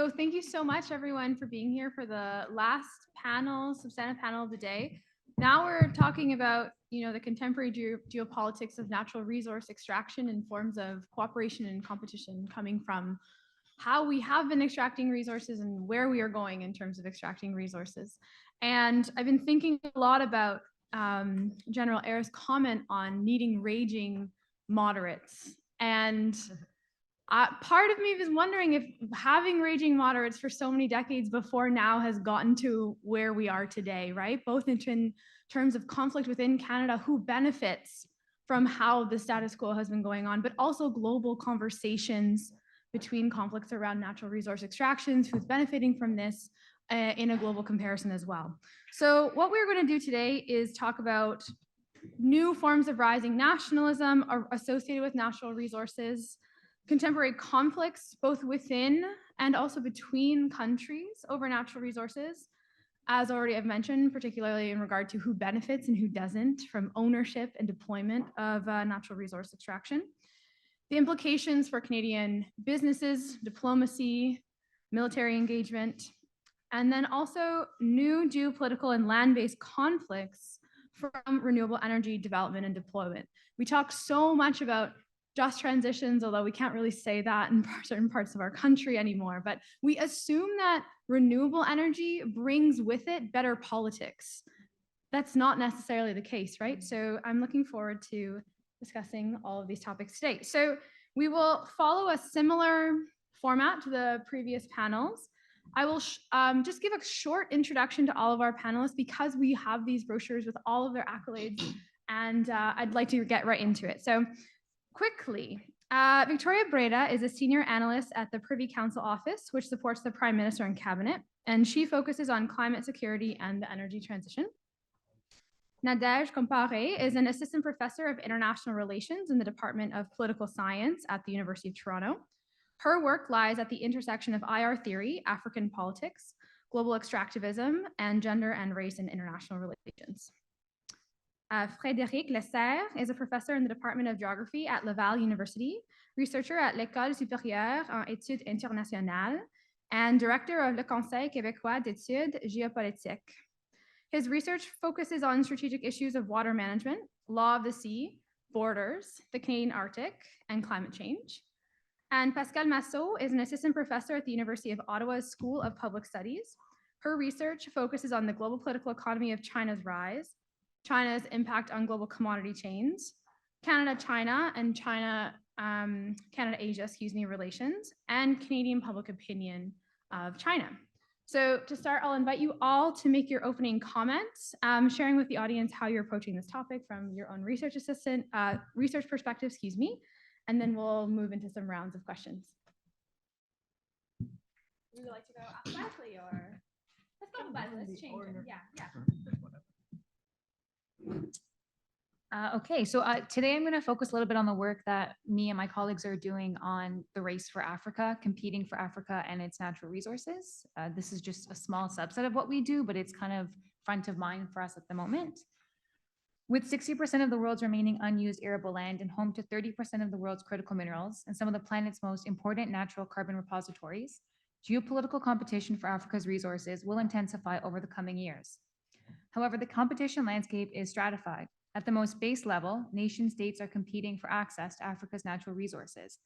So thank you so much, everyone, for being here for the last panel, substantive panel of the day. Now we're talking about, the contemporary geopolitics of natural resource extraction in forms of cooperation and competition coming from how we have been extracting resources and where we are going in terms of extracting resources. And I've been thinking a lot about General Ayer's comment on needing raging moderates. And part of me was wondering if having raging moderates for so many decades before now has gotten to where we are today, right? Both in terms of conflict within Canada, who benefits from how the status quo has been going on, but also global conversations between conflicts around natural resource extractions, who's benefiting from this in a global comparison as well. So what we're going to do today is talk about new forms of rising nationalism associated with natural resources, contemporary conflicts, both within and also between countries over natural resources, as already I've mentioned, particularly in regard to who benefits and who doesn't from ownership and deployment of natural resource extraction, the implications for Canadian businesses, diplomacy, military engagement, and then also new geopolitical and land-based conflicts from renewable energy development and deployment. We talk so much about just transitions, although we can't really say that in certain parts of our country anymore, but we assume that renewable energy brings with it better politics. That's not necessarily the case, right? So I'm looking forward to discussing all of these topics today. So we will follow a similar format to the previous panels. I will just give a short introduction to all of our panelists because we have these brochures with all of their accolades, and I'd like to get right into it. So quickly, Victoria Breda is a senior analyst at the Privy Council Office, which supports the Prime Minister and Cabinet, and she focuses on climate security and the energy transition. Nadège Comparé is an assistant professor of international relations in the Department of Political Science at the University of Toronto. Her work lies at the intersection of IR theory, African politics, global extractivism, and gender and race in international relations. Frédéric Lesser is a professor in the Department of Geography at Laval University, researcher at l'École supérieure en études internationales, and director of Le Conseil québécois d'études géopolitiques. His research focuses on strategic issues of water management, law of the sea, borders, the Canadian Arctic, and climate change. And Pascale Massot is an assistant professor at the University of Ottawa's School of Public Studies. Her research focuses on the global political economy of China's rise, China's impact on global commodity chains, Canada-China and Canada-Asia, relations, and Canadian public opinion of China. So to start, I'll invite you all to make your opening comments, sharing with the audience how you're approaching this topic from your own research perspective, and then we'll move into some rounds of questions. Would you like to go alphabetically or let's go alphabetically? Let's change it. Okay, so today I'm going to focus a little bit on the work that me and my colleagues are doing on the race for Africa, competing for Africa and its natural resources. This is just a small subset of what we do, but it's kind of front of mind for us at the moment. With 60% of the world's remaining unused arable land and home to 30% of the world's critical minerals and some of the planet's most important natural carbon repositories, geopolitical competition for Africa's resources will intensify over the coming years. However, the competition landscape is stratified. At the most base level, nation states are competing for access to Africa's natural resources,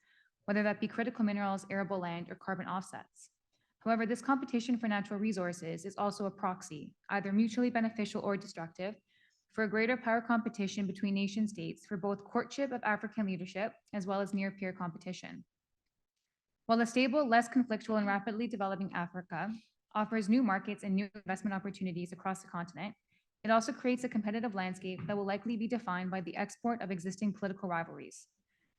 whether that be critical minerals, arable land, or carbon offsets. However, this competition for natural resources is also a proxy, either mutually beneficial or destructive, for a greater power competition between nation states for both courtship of African leadership as well as near-peer competition. While a stable, less conflictual, and rapidly developing Africa offers new markets and new investment opportunities across the continent, it also creates a competitive landscape that will likely be defined by the export of existing political rivalries.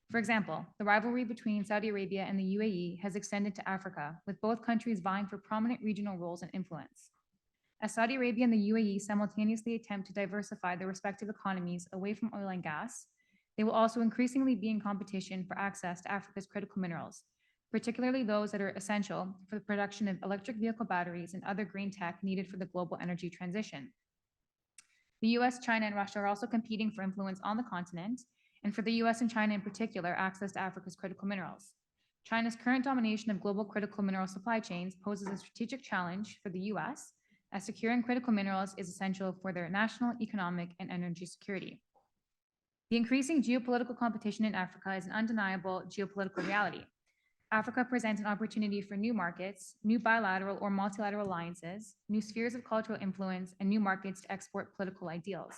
For example, the rivalry between Saudi Arabia and the UAE has extended to Africa, with both countries vying for prominent regional roles and influence. As Saudi Arabia and the UAE simultaneously attempt to diversify their respective economies away from oil and gas, they will also increasingly be in competition for access to Africa's critical minerals, particularly those that are essential for the production of electric vehicle batteries and other green tech needed for the global energy transition. The US, China, and Russia are also competing for influence on the continent, and for the US and China in particular, access to Africa's critical minerals. China's current domination of global critical mineral supply chains poses a strategic challenge for the US, as securing critical minerals is essential for their national, economic, and energy security. The increasing geopolitical competition in Africa is an undeniable geopolitical reality. Africa presents an opportunity for new markets, new bilateral or multilateral alliances, new spheres of cultural influence, and new markets to export political ideals.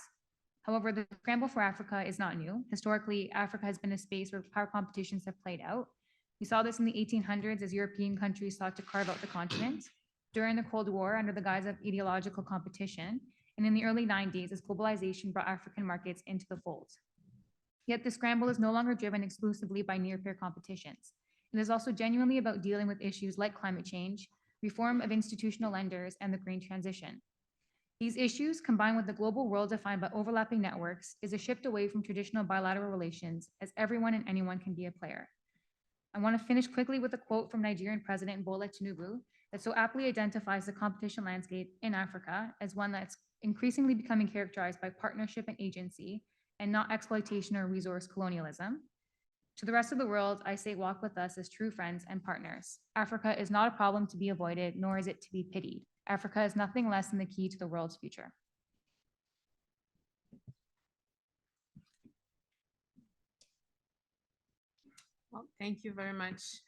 However, the scramble for Africa is not new. Historically, Africa has been a space where power competitions have played out. We saw this in the 1800s as European countries sought to carve out the continent, during the Cold War under the guise of ideological competition, and in the early 90s as globalization brought African markets into the fold. Yet the scramble is no longer driven exclusively by near-peer competitions. It is also genuinely about dealing with issues like climate change, reform of institutional lenders, and the green transition. These issues, combined with the global world defined by overlapping networks, is a shift away from traditional bilateral relations, as everyone and anyone can be a player. I want to finish quickly with a quote from Nigerian President Bola Tinubu that so aptly identifies the competition landscape in Africa as one that's increasingly becoming characterized by partnership and agency, and not exploitation or resource colonialism. To the rest of the world, I say walk with us as true friends and partners. Africa is not a problem to be avoided, nor is it to be pitied. Africa is nothing less than the key to the world's future. Well, thank you very much.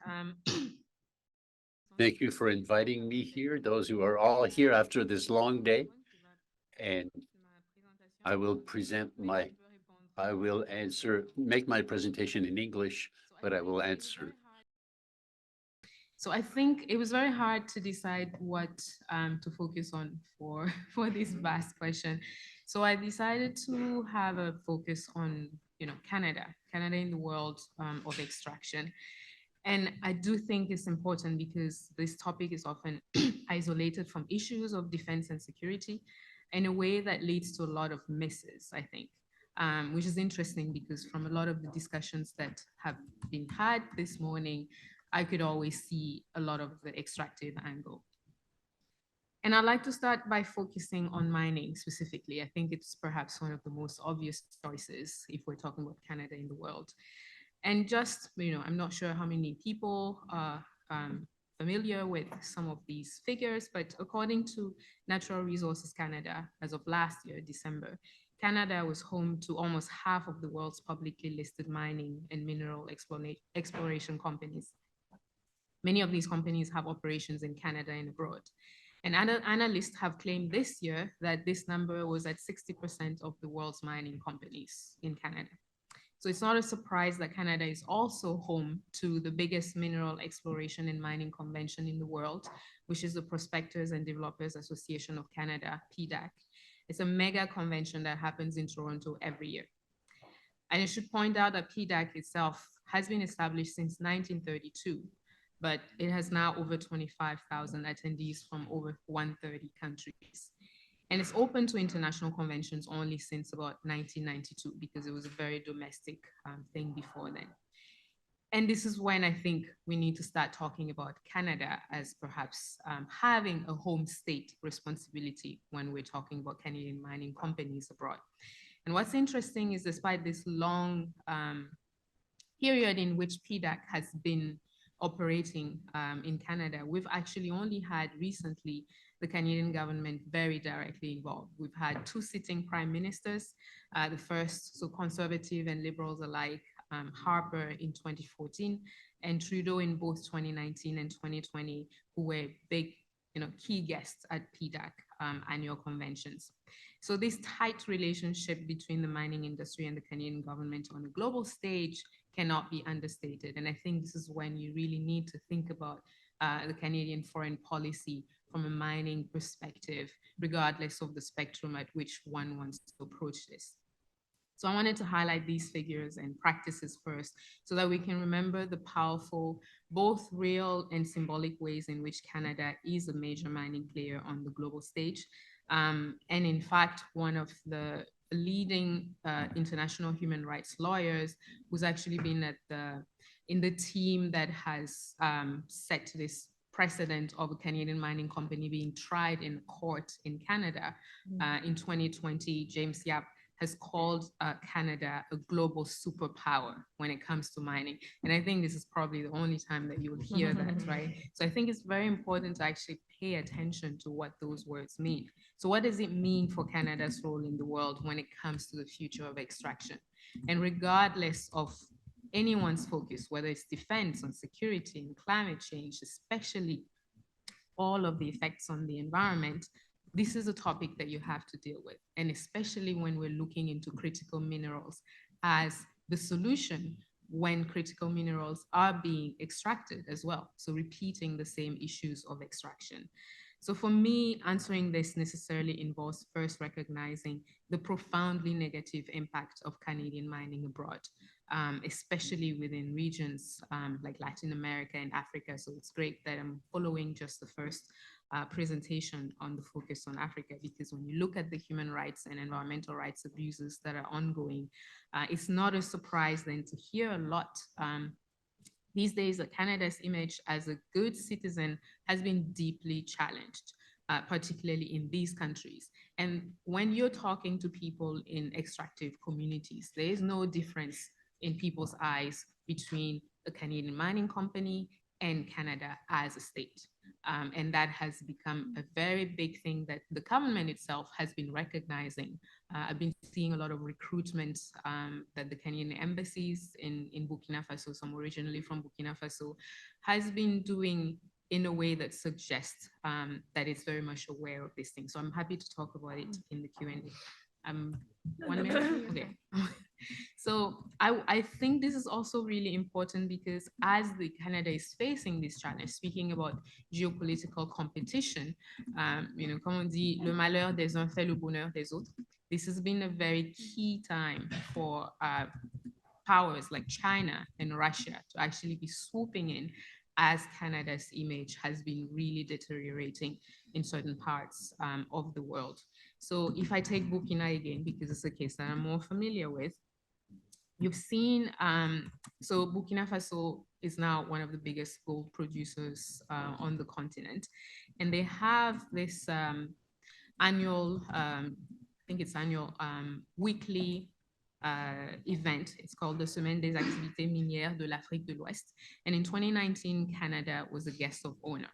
Thank you for inviting me here, those who are all here after this long day. And I will make my presentation in English, but I will answer. So I think it was very hard to decide what to focus on for this vast question. So I decided to have a focus on, Canada in the world of extraction. And I do think it's important because this topic is often isolated from issues of defense and security in a way that leads to a lot of misses, I think, which is interesting because from a lot of the discussions that have been had this morning, I could always see a lot of the extractive angle. And I'd like to start by focusing on mining specifically. I think it's perhaps one of the most obvious choices if we're talking about Canada in the world. And just, I'm not sure how many people are familiar with some of these figures, but according to Natural Resources Canada, as of last year, December, Canada was home to almost half of the world's publicly listed mining and mineral exploration companies. Many of these companies have operations in Canada and abroad. And analysts have claimed this year that this number was at 60% of the world's mining companies in Canada. So it's not a surprise that Canada is also home to the biggest mineral exploration and mining convention in the world, which is the Prospectors and Developers Association of Canada, PDAC. It's a mega convention that happens in Toronto every year. And I should point out that PDAC itself has been established since 1932, but it has now over 25,000 attendees from over 130 countries. And it's open to international conventions only since about 1992 because it was a very domestic thing before then. And this is when I think we need to start talking about Canada as perhaps having a home state responsibility when we're talking about Canadian mining companies abroad. And what's interesting is despite this long period in which PDAC has been operating in Canada, we've actually only had recently the Canadian government very directly involved. We've had two sitting prime ministers, the first, so conservative and liberals alike, Harper in 2014 and Trudeau in both 2019 and 2020, who were big, key guests at PDAC annual conventions. So this tight relationship between the mining industry and the Canadian government on a global stage cannot be understated. And I think this is when you really need to think about the Canadian foreign policy from a mining perspective, regardless of the spectrum at which one wants to approach this. So I wanted to highlight these figures and practices first so that we can remember the powerful, both real and symbolic ways in which Canada is a major mining player on the global stage. And in fact, one of the leading international human rights lawyers who's actually been in the team that has set this precedent of a Canadian mining company being tried in court in Canada in 2020, James Yap has called Canada a global superpower when it comes to mining. And I think this is probably the only time that you will hear that, right? So I think it's very important to actually pay attention to what those words mean. So what does it mean for Canada's role in the world when it comes to the future of extraction? And regardless of anyone's focus, whether it's defense on security and climate change, especially all of the effects on the environment, this is a topic that you have to deal with. And especially when we're looking into critical minerals as the solution when critical minerals are being extracted as well. So repeating the same issues of extraction. So for me, answering this necessarily involves first recognizing the profoundly negative impact of Canadian mining abroad, especially within regions like Latin America and Africa. So it's great that I'm following just the first presentation on the focus on Africa, because when you look at the human rights and environmental rights abuses that are ongoing, it's not a surprise then to hear a lot these days that Canada's image as a good citizen has been deeply challenged, particularly in these countries. And when you're talking to people in extractive communities, there is no difference in people's eyes between a Canadian mining company and Canada as a state. And that has become a very big thing that the government itself has been recognizing. I've been seeing a lot of recruitment that the Canadian embassies in Burkina Faso, some originally from Burkina Faso, has been doing in a way that suggests that it's very much aware of this thing. So I'm happy to talk about it in the Q&A. 1 minute, okay. So I think this is also really important because as the Canada is facing this challenge, speaking about geopolitical competition, comme on dit, le malheur des uns fait le bonheur des autres. This has been a very key time for powers like China and Russia to actually be swooping in as Canada's image has been really deteriorating in certain parts of the world. So if I take Burkina again, because it's a case that I'm more familiar with, you've seen, so Burkina Faso is now one of the biggest gold producers on the continent. And they have this annual, I think it's annual, weekly event. It's called the Semaine des Activités Minières de l'Afrique de l'Ouest. And in 2019, Canada was a guest of honor.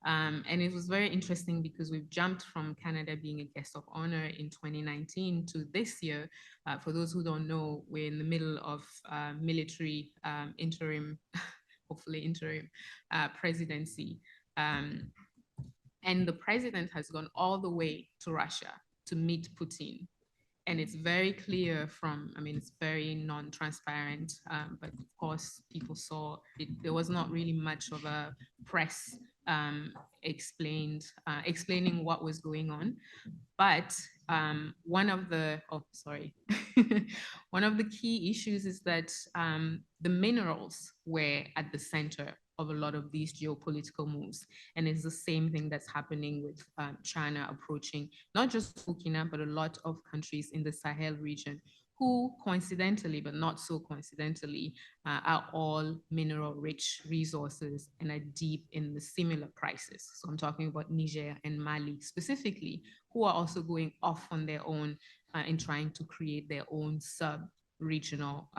And it was very interesting because we've jumped from Canada being a guest of honor in 2019 to this year. For those who don't know, we're in the middle of military interim, hopefully interim presidency. And the president has gone all the way to Russia to meet Putin. And it's very clear from, I mean, it's very non-transparent, but of course people saw it. There was not really much of a press explaining what was going on. But one of the, one of the key issues is that the minerals were at the center of a lot of these geopolitical moves. And it's the same thing that's happening with China approaching not just Burkina, but a lot of countries in the Sahel region who coincidentally, but not so coincidentally, are all mineral-rich resources and are deep in the similar crisis. So I'm talking about Niger and Mali specifically, who are also going off on their own in trying to create their own sub-regional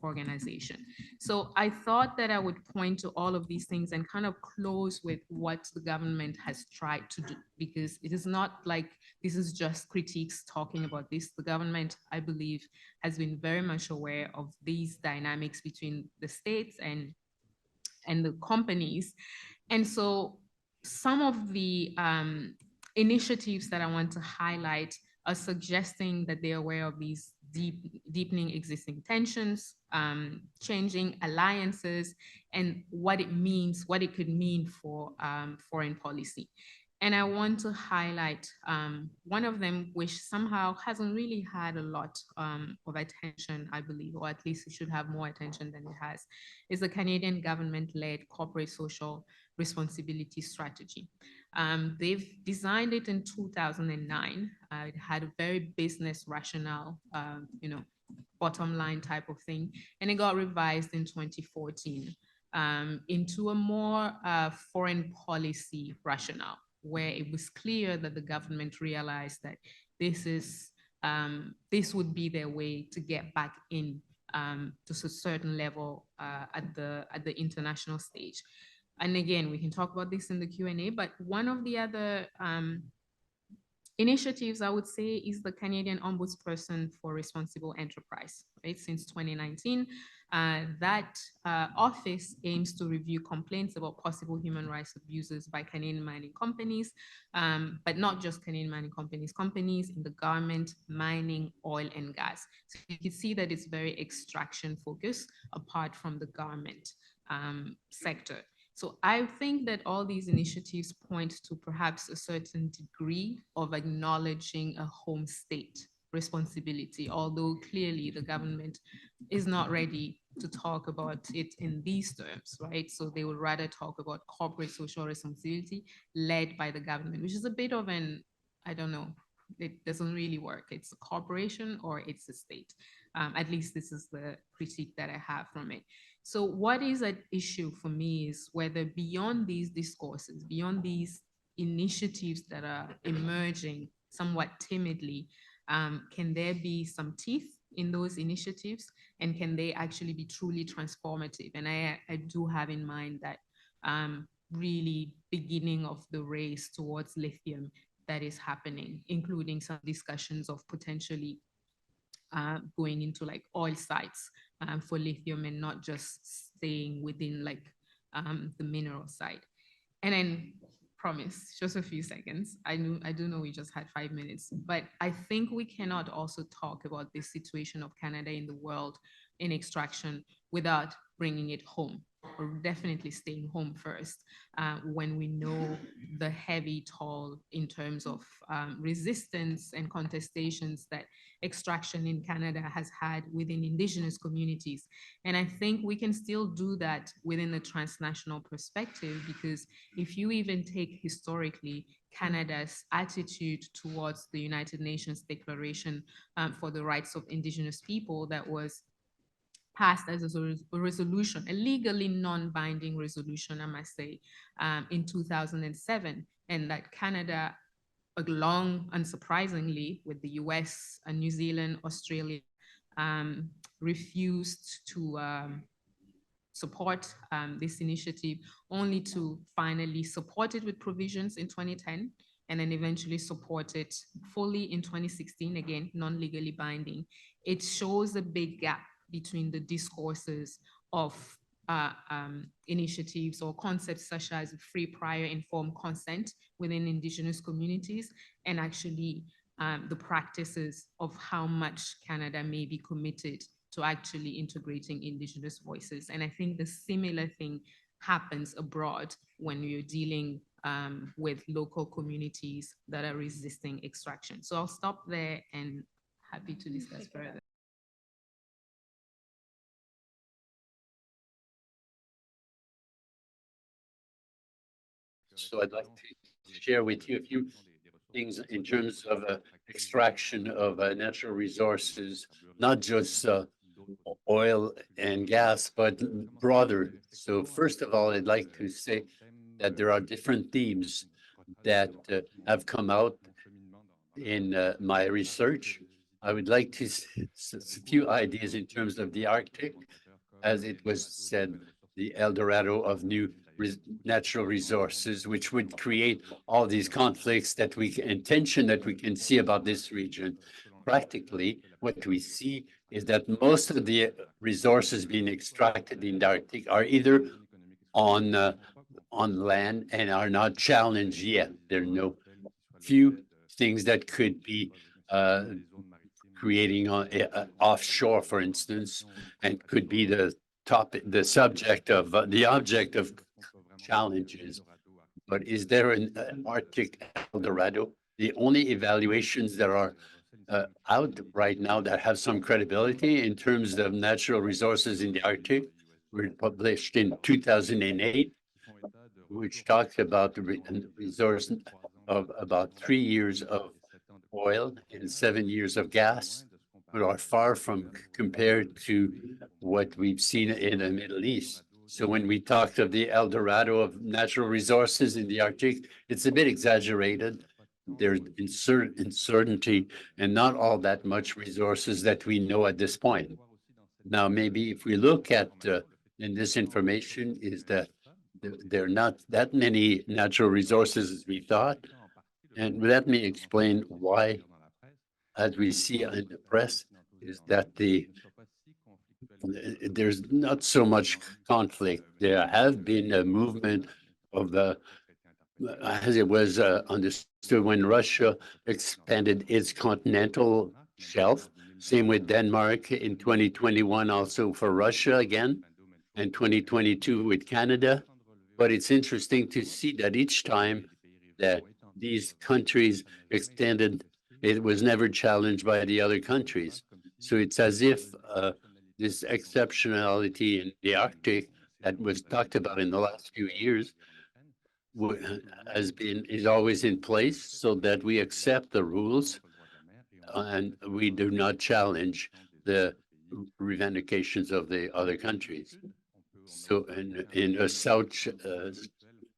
organization. So I thought that I would point to all of these things and kind of close with what the government has tried to do, because it is not like this is just critiques talking about this. The government, I believe, has been very much aware of these dynamics between the states and the companies. And so some of the initiatives that I want to highlight are suggesting that they're aware of these deepening existing tensions, changing alliances, and what it means, what it could mean for foreign policy. And I want to highlight one of them, which somehow hasn't really had a lot of attention, I believe, or at least it should have more attention than it has, is the Canadian government-led corporate social responsibility strategy. They've designed it in 2009. It had a very business rationale, bottom line type of thing, and it got revised in 2014 into a more foreign policy rationale, where it was clear that the government realized that this is this would be their way to get back in to a certain level at the international stage. And again, we can talk about this in the Q&A, but one of the other initiatives, I would say, is the Canadian Ombudsperson for Responsible Enterprise, right? Since 2019, that office aims to review complaints about possible human rights abuses by Canadian mining companies, but not just Canadian mining companies, companies in the garment, mining, oil, and gas. So you can see that it's very extraction focused apart from the garment sector. So I think that all these initiatives point to perhaps a certain degree of acknowledging a home state responsibility, although clearly the government is not ready to talk about it in these terms, right? So they would rather talk about corporate social responsibility led by the government, which is a bit of an, I don't know, it doesn't really work. It's a corporation or it's a state. At least this is the critique that I have from it. So what is at issue for me is whether beyond these discourses, beyond these initiatives that are emerging somewhat timidly, can there be some teeth in those initiatives, and can they actually be truly transformative? And I do have in mind that really beginning of the race towards lithium that is happening, including some discussions of potentially going into like oil sites for lithium and not just staying within like the mineral side. And then promise, just a few seconds. I do know we just had 5 minutes, but I think we cannot also talk about the situation of Canada in the world in extraction without bringing it home, or definitely staying home first, when we know the heavy toll in terms of resistance and contestations that extraction in Canada has had within Indigenous communities. And I think we can still do that within the transnational perspective, because if you even take historically Canada's attitude towards the United Nations Declaration for the Rights of Indigenous People that was passed as a resolution, a legally non-binding resolution, I must say, in 2007, and that Canada, along, unsurprisingly, with the US and New Zealand, Australia, refused to support this initiative, only to finally support it with provisions in 2010, and then eventually support it fully in 2016, again, non-legally binding. It shows a big gap between the discourses of initiatives or concepts such as free, prior, informed consent within Indigenous communities, and actually the practices of how much Canada may be committed to actually integrating Indigenous voices. And I think the similar thing happens abroad when you're dealing with local communities that are resisting extraction. So I'll stop there and happy to discuss further. So I'd like to share with you a few things in terms of extraction of natural resources, not just oil and gas, but broader. So first of all, I'd like to say that there are different themes that have come out in my research. I would like to a few ideas in terms of the Arctic, as it was said, the El Dorado of new natural resources, which would create all these conflicts that and tension that we can see about this region. Practically, what we see is that most of the resources being extracted in the Arctic are either on land and are not challenged yet. There are no few things that could be creating offshore, for instance, and could be the subject of the object of challenges. But is there an Arctic El Dorado? The only evaluations that are out right now that have some credibility in terms of natural resources in the Arctic were published in 2008, which talks about the resource of about 3 years of oil and 7 years of gas, but are far from compared to what we've seen in the Middle East. So when we talked of the El Dorado of natural resources in the Arctic, it's a bit exaggerated, there's uncertainty and not all that much resources that we know at this point. Now, maybe if we look at in this information is that there are not that many natural resources as we thought. And let me explain why, as we see in the press, is that there's not so much conflict. There have been a movement of the, as it was understood when Russia expanded its continental shelf. Same with Denmark in 2021, also for Russia again, and 2022 with Canada. But it's interesting to see that each time that these countries extended, it was never challenged by the other countries. So it's as if this exceptionality in the Arctic that was talked about in the last few years is always in place, so that we accept the rules and we do not challenge the revendications of the other countries. So in the South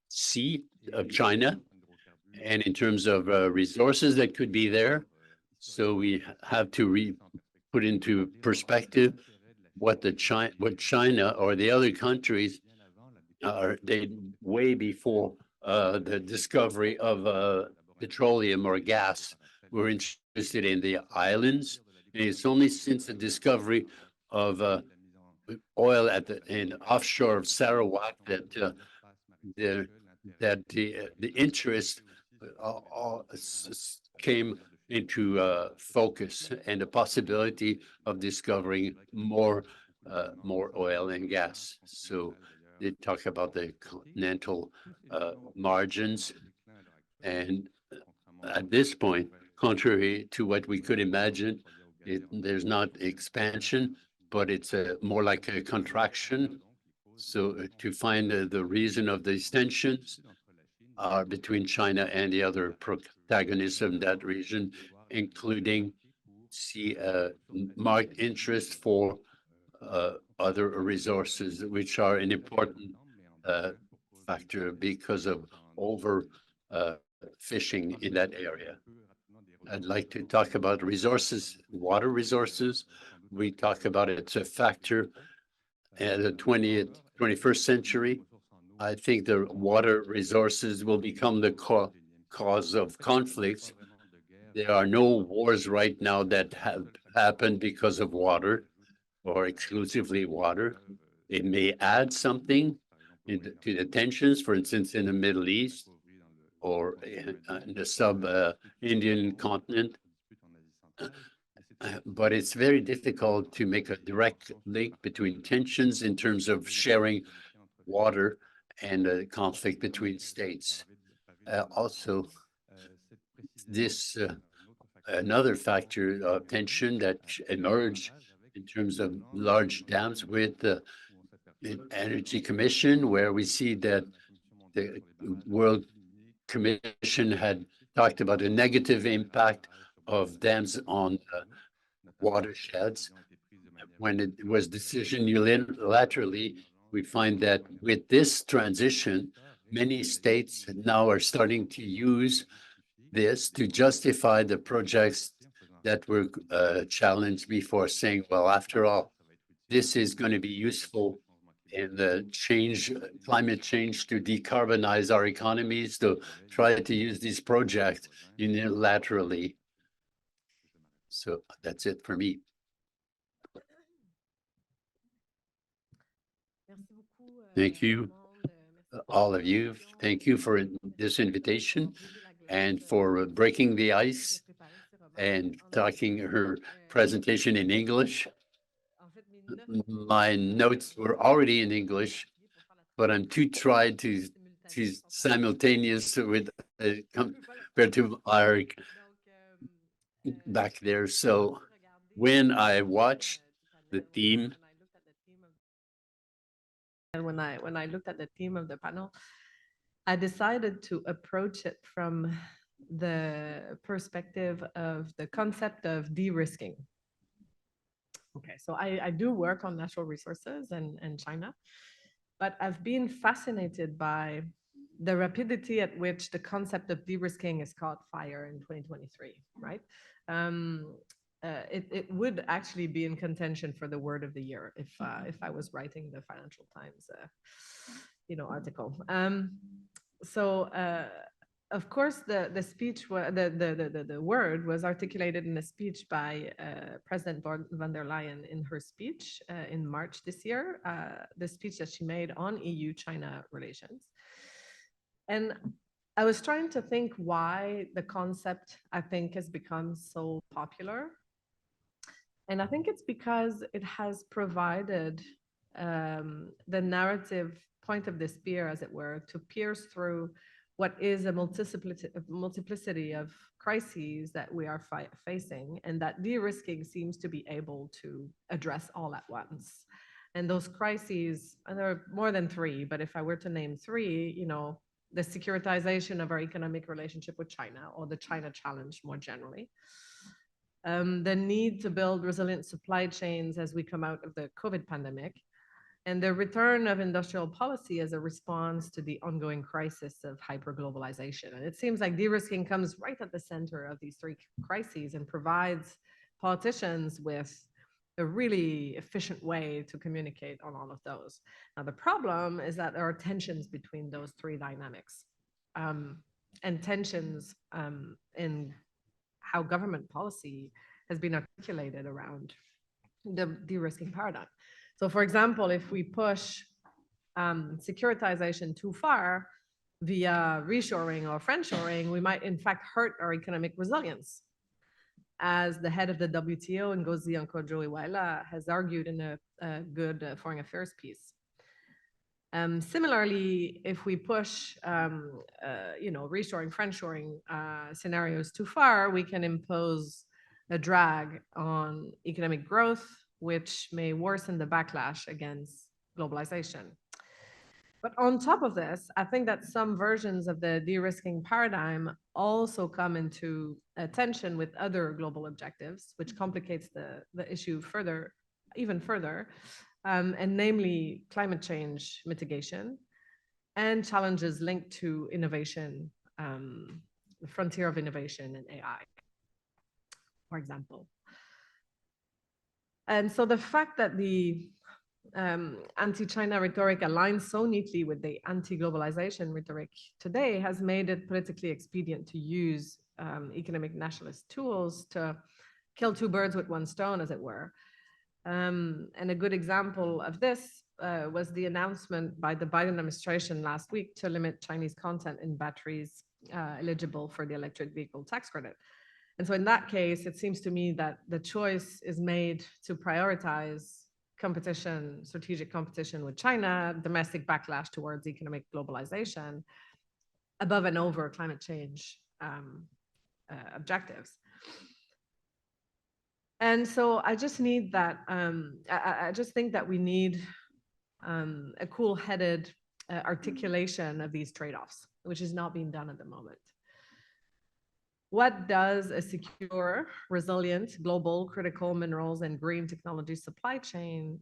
Sea of China, and in terms of resources that could be there, so we have to put into perspective what China or the other countries are. They way before the discovery of petroleum or gas were interested in the islands. And it's only since the discovery of oil in offshore of Sarawak that the interest came into focus, and the possibility of discovering more oil and gas. So they talk about the continental margins, and at this point, contrary to what we could imagine, there's not expansion, but it's more like a contraction. So to find the reason of these tensions are between China and the other protagonists of that region, including marked interest for other resources, which are an important factor because of over fishing in that area. I'd like to talk about resources, water resources. We talk about it's a factor in the 21st century. I think the water resources will become the cause of conflicts. There are no wars right now that have happened because of water or exclusively water. It may add something to the tensions, for instance, in the Middle East or in the sub-Indian continent. But it's very difficult to make a direct link between tensions in terms of sharing water and a conflict between states. Also, this another factor of tension that emerged in terms of large dams with the Energy Commission, where we see that the World Commission had talked about a negative impact of dams on watersheds. When it was decision unilaterally, we find that with this transition, many states now are starting to use this to justify the projects that were challenged before, saying, well, after all, this is going to be useful in the climate change to decarbonize our economies, to try to use these projects unilaterally. So that's it for me. Thank you, all of you. Thank you for this invitation and for breaking the ice and talking her presentation in English. My notes were already in English, but I'm too tried to simultaneous with compared to our back there. So when I watched the theme, and when I looked at the theme of the panel, I decided to approach it from the perspective of the concept of de-risking. Okay, so I do work on natural resources and China, but I've been fascinated by the rapidity at which the concept of de-risking has caught fire in 2023, right? It would actually be in contention for the word of the year if I was writing the Financial Times, article. Of course, the speech, the word was articulated in a speech by President von der Leyen in her speech in March this year, the speech that she made on EU-China relations. And I was trying to think why the concept, I think, has become so popular. And I think it's because it has provided the narrative point of the spear, as it were, to pierce through what is a multiplicity of crises that we are facing, and that de-risking seems to be able to address all at once. And those crises, and there are more than three, but if I were to name three, the securitization of our economic relationship with China, or the China challenge more generally, the need to build resilient supply chains as we come out of the COVID pandemic, and the return of industrial policy as a response to the ongoing crisis of hyperglobalization. And it seems like de-risking comes right at the center of these three crises and provides politicians with a really efficient way to communicate on all of those. Now, the problem is that there are tensions between those three dynamics, and tensions in how government policy has been articulated around the de-risking paradigm. So, for example, if we push securitization too far via reshoring or friendshoring, we might in fact hurt our economic resilience. As the head of the WTO, Ngozi Okonjo-Iweala, has argued in a good foreign affairs piece. Similarly, if we push, reshoring, friendshoring scenarios too far, we can impose a drag on economic growth, which may worsen the backlash against globalization. But on top of this, I think that some versions of the de-risking paradigm also come into tension with other global objectives, which complicates the issue even further, and namely climate change mitigation and challenges linked to innovation, the frontier of innovation and AI, for example. And so the fact that the anti-China rhetoric aligns so neatly with the anti-globalization rhetoric today has made it politically expedient to use economic nationalist tools to kill two birds with one stone, as it were. And a good example of this was the announcement by the Biden administration last week to limit Chinese content in batteries eligible for the electric vehicle tax credit. And so in that case, it seems to me that the choice is made to prioritize competition, strategic competition with China, domestic backlash towards economic globalization, above and over climate change objectives. And so I just need that, I just think that we need a cool-headed articulation of these trade-offs, which is not being done at the moment. What does a secure, resilient, global critical minerals and green technology supply chain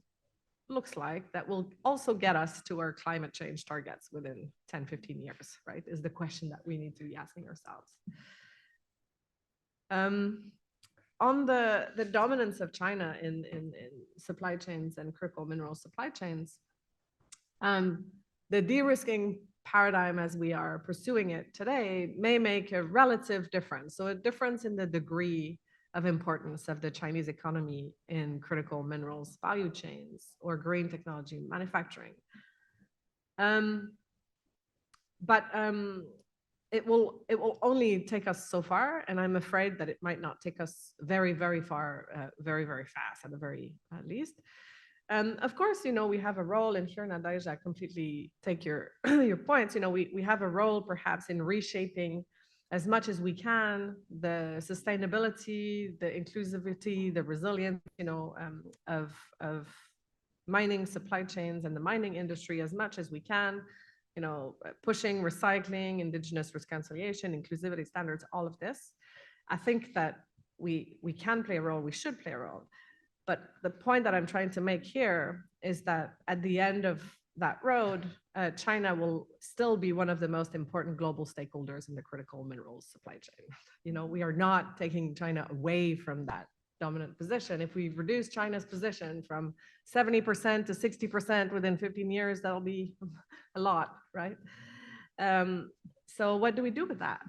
looks like that will also get us to our climate change targets within 10, 15 years, right? Is the question that we need to be asking ourselves. On the dominance of China in supply chains and critical mineral supply chains, the de-risking paradigm as we are pursuing it today may make a relative difference. So a difference in the degree of importance of the Chinese economy in critical minerals value chains or green technology manufacturing. But it will only take us so far, and I'm afraid that it might not take us very, very far, very, very fast at the very least. Of course, we have a role, and here, Nadège, I completely take your your points. We have a role perhaps in reshaping as much as we can the sustainability, the inclusivity, the resilience, of mining supply chains and the mining industry as much as we can. Pushing recycling, indigenous reconciliation, inclusivity standards, all of this. I think that we can play a role, we should play a role. But the point that I'm trying to make here is that at the end of that road, China will still be one of the most important global stakeholders in the critical minerals supply chain. You know, we are not taking China away from that dominant position. If we reduce China's position from 70% to 60% within 15 years, that'll be a lot, right? So what do we do with that?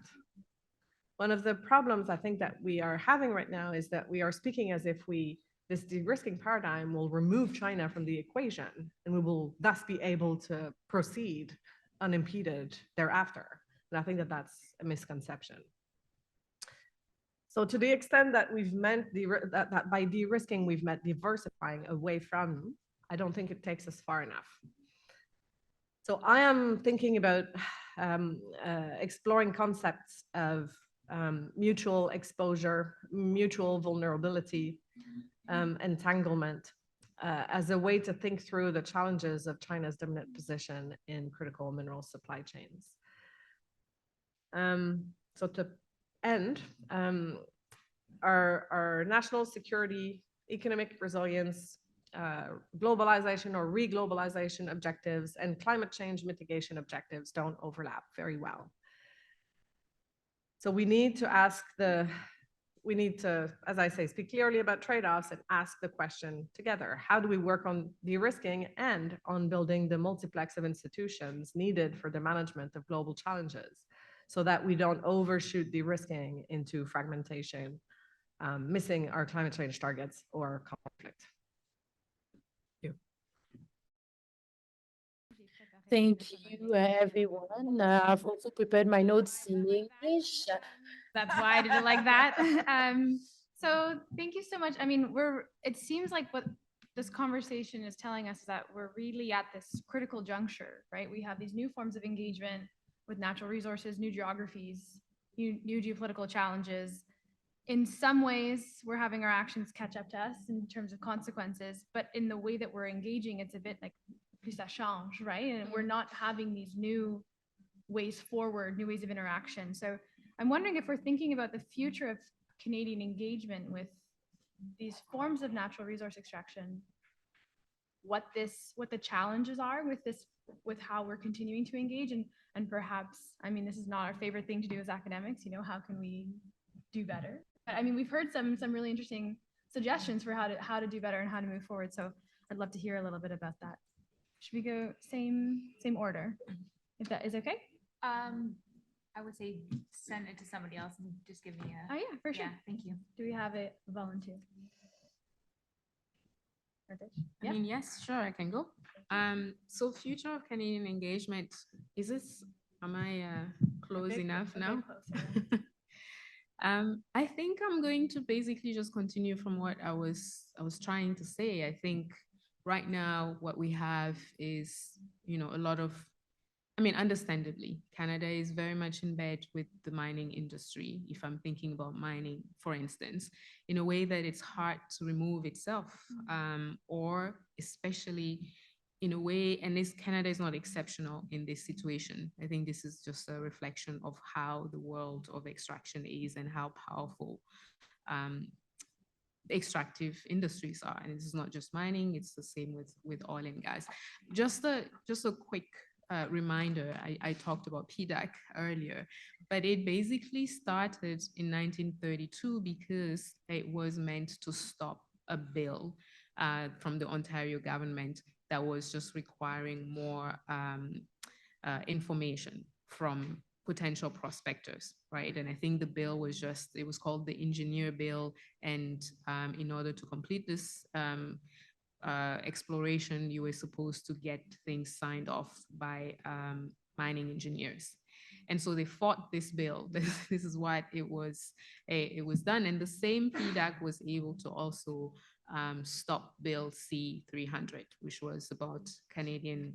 One of the problems I think that we are having right now is that we are speaking as if this de-risking paradigm will remove China from the equation, and we will thus be able to proceed unimpeded thereafter. And I think that that's a misconception. So to the extent that we've meant that by de-risking, we've meant diversifying away from, I don't think it takes us far enough. So I am thinking about exploring concepts of mutual exposure, mutual vulnerability, entanglement, as a way to think through the challenges of China's dominant position in critical mineral supply chains. So to end, our national security, economic resilience, globalization or re-globalization objectives and climate change mitigation objectives don't overlap very well. So we need to, as I say, speak clearly about trade-offs and ask the question together. How do we work on de-risking and on building the multiplex of institutions needed for the management of global challenges so that we don't overshoot de-risking into fragmentation, missing our climate change targets or conflict? Thank you, everyone. I've also prepared my notes in English. That's why I did it like that. So thank you so much. I mean, it seems like what this conversation is telling us is that we're really at this critical juncture, right? We have these new forms of engagement with natural resources, new geographies, new geopolitical challenges. In some ways, we're having our actions catch up to us in terms of consequences, but in the way that we're engaging, it's a bit like plus ça change, right? And we're not having these new ways forward, new ways of interaction. So I'm wondering if we're thinking about the future of Canadian engagement with these forms of natural resource extraction, what the challenges are with how we're continuing to engage, and perhaps, I mean, this is not our favorite thing to do as academics, you know, how can we do better? But I mean, we've heard some really interesting suggestions for how to do better and how to move forward. So I'd love to hear a little bit about that. Should we go same order, if that is okay? I would say send it to somebody else and just give me a. Oh yeah, for sure. Yeah, thank you. Do we have a volunteer? I mean, yes, sure, I can go. So future of Canadian engagement, am I close enough now? I think I'm going to basically just continue from what I was trying to say. I think right now what we have is, you know, a lot of, I mean, understandably, Canada is very much in bed with the mining industry. If I'm thinking about mining, for instance, in a way that it's hard to remove itself, or especially in a way, and Canada is not exceptional in this situation. I think this is just a reflection of how the world of extraction is and how powerful extractive industries are. And this is not just mining, it's the same with oil and gas. Just a quick reminder, I talked about PDAC earlier, but it basically started in 1932 because it was meant to stop a bill from the Ontario government that was just requiring more information from potential prospectors, right? And I think the bill was it was called the Engineer Bill. And in order to complete this exploration, you were supposed to get things signed off by mining engineers. And so they fought this bill. This is what it was done. And the same PDAC was able to also stop Bill C-300, which was about Canadian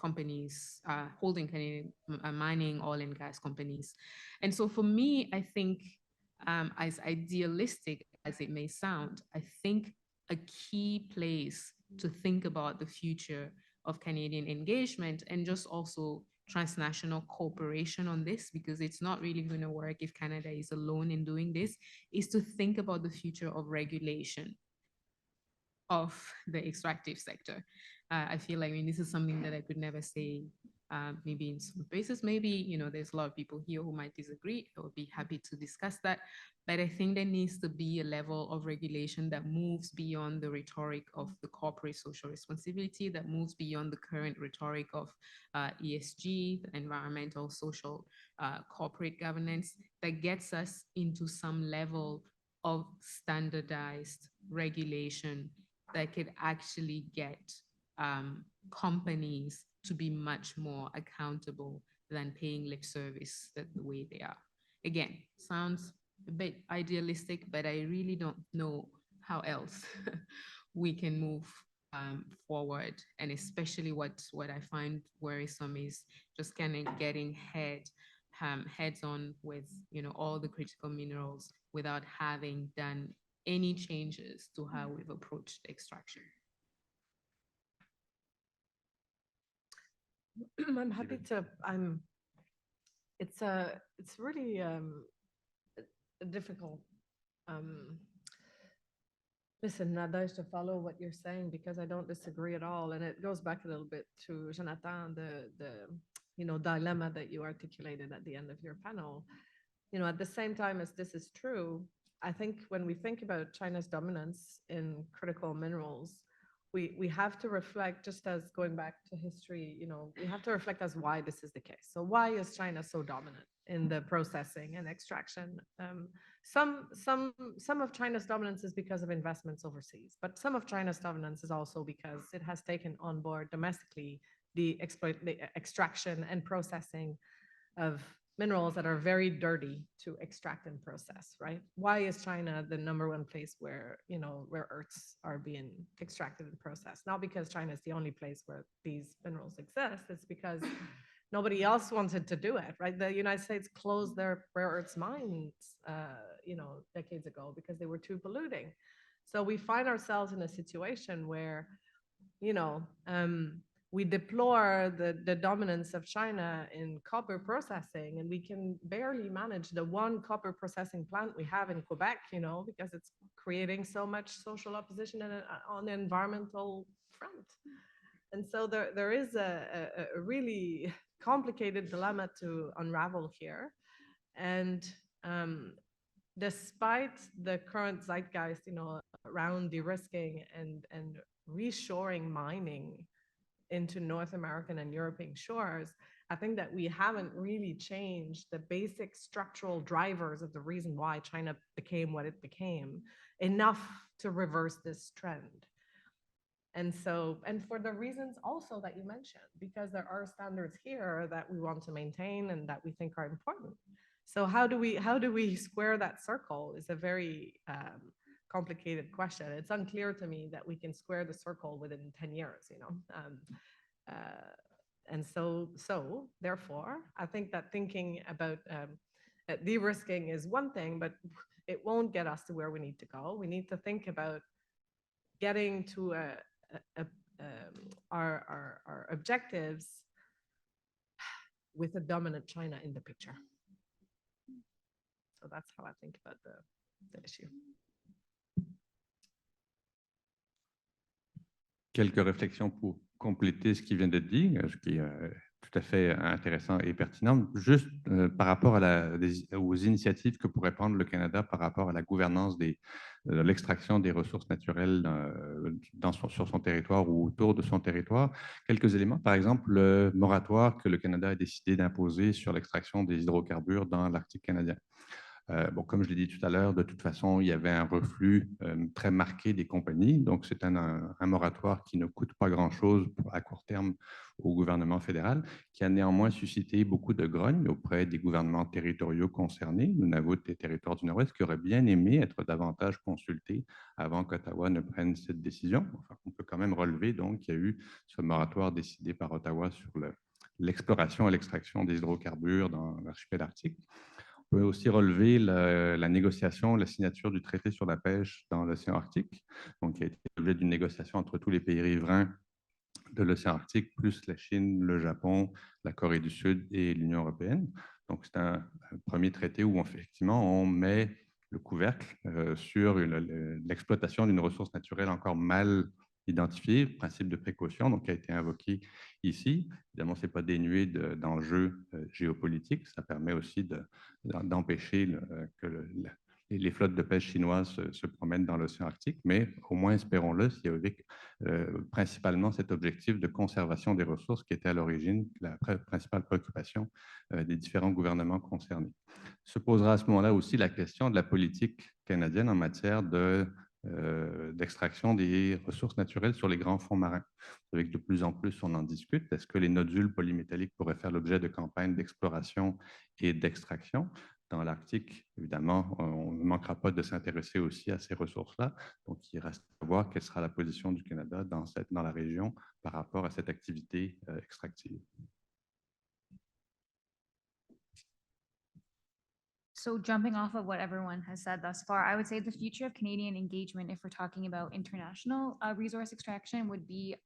companies holding Canadian mining, oil and gas companies. And so for me, I think as idealistic as it may sound, I think a key place to think about the future of Canadian engagement and just also transnational cooperation on this, because it's not really going to work if Canada is alone in doing this, is to think about the future of regulation of the extractive sector. I feel like, I mean, this is something that I could never say. Maybe in some places, maybe, you know, there's a lot of people here who might disagree. I would be happy to discuss that. But I think there needs to be a level of regulation that moves beyond the rhetoric of the corporate social responsibility, that moves beyond the current rhetoric of ESG, environmental, social, corporate governance, that gets us into some level of standardized regulation that could actually get companies to be much more accountable than paying lip service the way they are. Again, sounds a bit idealistic, but I really don't know how else we can move forward. And especially what I find worrisome is just kind of getting heads on with, you know, all the critical minerals without having done any changes to how we've approached extraction. I'm happy to, it's really a difficult, listen, Nadège, to follow what you're saying, because I don't disagree at all. And it goes back a little bit to Jonathan, the you know, dilemma that you articulated at the end of your panel. You know, at the same time as this is true, I think when we think about China's dominance in critical minerals, we have to reflect, just as going back to history, you know, we have to reflect as why this is the case. So why is China so dominant in the processing and extraction? Some of China's dominance is because of investments overseas, but some of China's dominance is also because it has taken on board domestically the extraction and processing of minerals that are very dirty to extract and process, right? Why is China the #1 place where, you know, rare earths are being extracted and processed? Not because China is the only place where these minerals exist, it's because nobody else wanted to do it, right? The United States closed their rare earths mines, you know, decades ago because they were too polluting. So we find ourselves in a situation where, you know, we deplore the dominance of China in copper processing, and we can barely manage the one copper processing plant we have in Quebec, you know, because it's creating so much social opposition on the environmental front. And so there is a really complicated dilemma to unravel here. And despite the current zeitgeist, you know, around de-risking and reshoring mining into North American and European shores, I think that we haven't really changed the basic structural drivers of the reason why China became what it became enough to reverse this trend. And so, and for the reasons also that you mentioned, because there are standards here that we want to maintain and that we think are important. So how do we square that circle is a very complicated question. It's unclear to me that we can square the circle within 10 years, you know. And so therefore, I think that thinking about de-risking is one thing, but it won't get us to where we need to go. We need to think about getting to our objectives with a dominant China in the picture. So that's how I think about the issue. Quelques réflexions pour compléter ce qui vient d'être dit, ce qui est tout à fait intéressant et pertinent, juste par rapport aux initiatives que pourrait prendre le Canada par rapport à la gouvernance de l'extraction des ressources naturelles sur son territoire ou autour de son territoire. Quelques éléments, par exemple, le moratoire que le Canada a décidé d'imposer sur l'extraction des hydrocarbures dans l'Arctique canadien. Bon, comme je l'ai dit tout à l'heure, de toute façon, il y avait un reflux très marqué des compagnies. Donc, c'est un moratoire qui ne coûte pas grand-chose à court terme au gouvernement fédéral, qui a néanmoins suscité beaucoup de grogne auprès des gouvernements territoriaux concernés, Nunavut et territoires du Nord-Ouest, qui auraient bien aimé être davantage consultés avant qu'Ottawa ne prenne cette décision. Enfin, on peut quand même relever donc qu'il y a eu ce moratoire décidé par Ottawa sur l'exploration et l'extraction des hydrocarbures dans l'archipel arctique. On peut aussi relever la négociation, la signature du traité sur la pêche dans l'océan Arctique, donc qui a été l'objet d'une négociation entre tous les pays riverains de l'océan Arctique, plus la Chine, le Japon, la Corée du Sud et l'Union européenne. Donc, c'est un premier traité où effectivement on met le couvercle sur l'exploitation d'une ressource naturelle encore mal identifiée, principe de précaution, donc qui a été invoqué ici. Évidemment, ce n'est pas dénué d'enjeux géopolitiques. Ça permet aussi d'empêcher que les flottes de pêche chinoises se promènent dans l'océan Arctique, mais au moins, espérons-le, il y avait principalement cet objectif de conservation des ressources qui était à l'origine la principale préoccupation des différents gouvernements concernés. Se posera à ce moment-là aussi la question de la politique canadienne en matière d'extraction des ressources naturelles sur les grands fonds marins. Vous savez que de plus en plus, on en discute. Est-ce que les nodules polymétalliques pourraient faire l'objet de campagnes d'exploration et d'extraction? Dans l'Arctique, évidemment, on ne manquera pas de s'intéresser aussi à ces ressources-là. Donc, il reste à voir quelle sera la position du Canada dans la région par rapport à cette activité extractive. So jumping off of what everyone has said thus far, I would say the future of Canadian engagement, if we're talking about international resource extraction, would be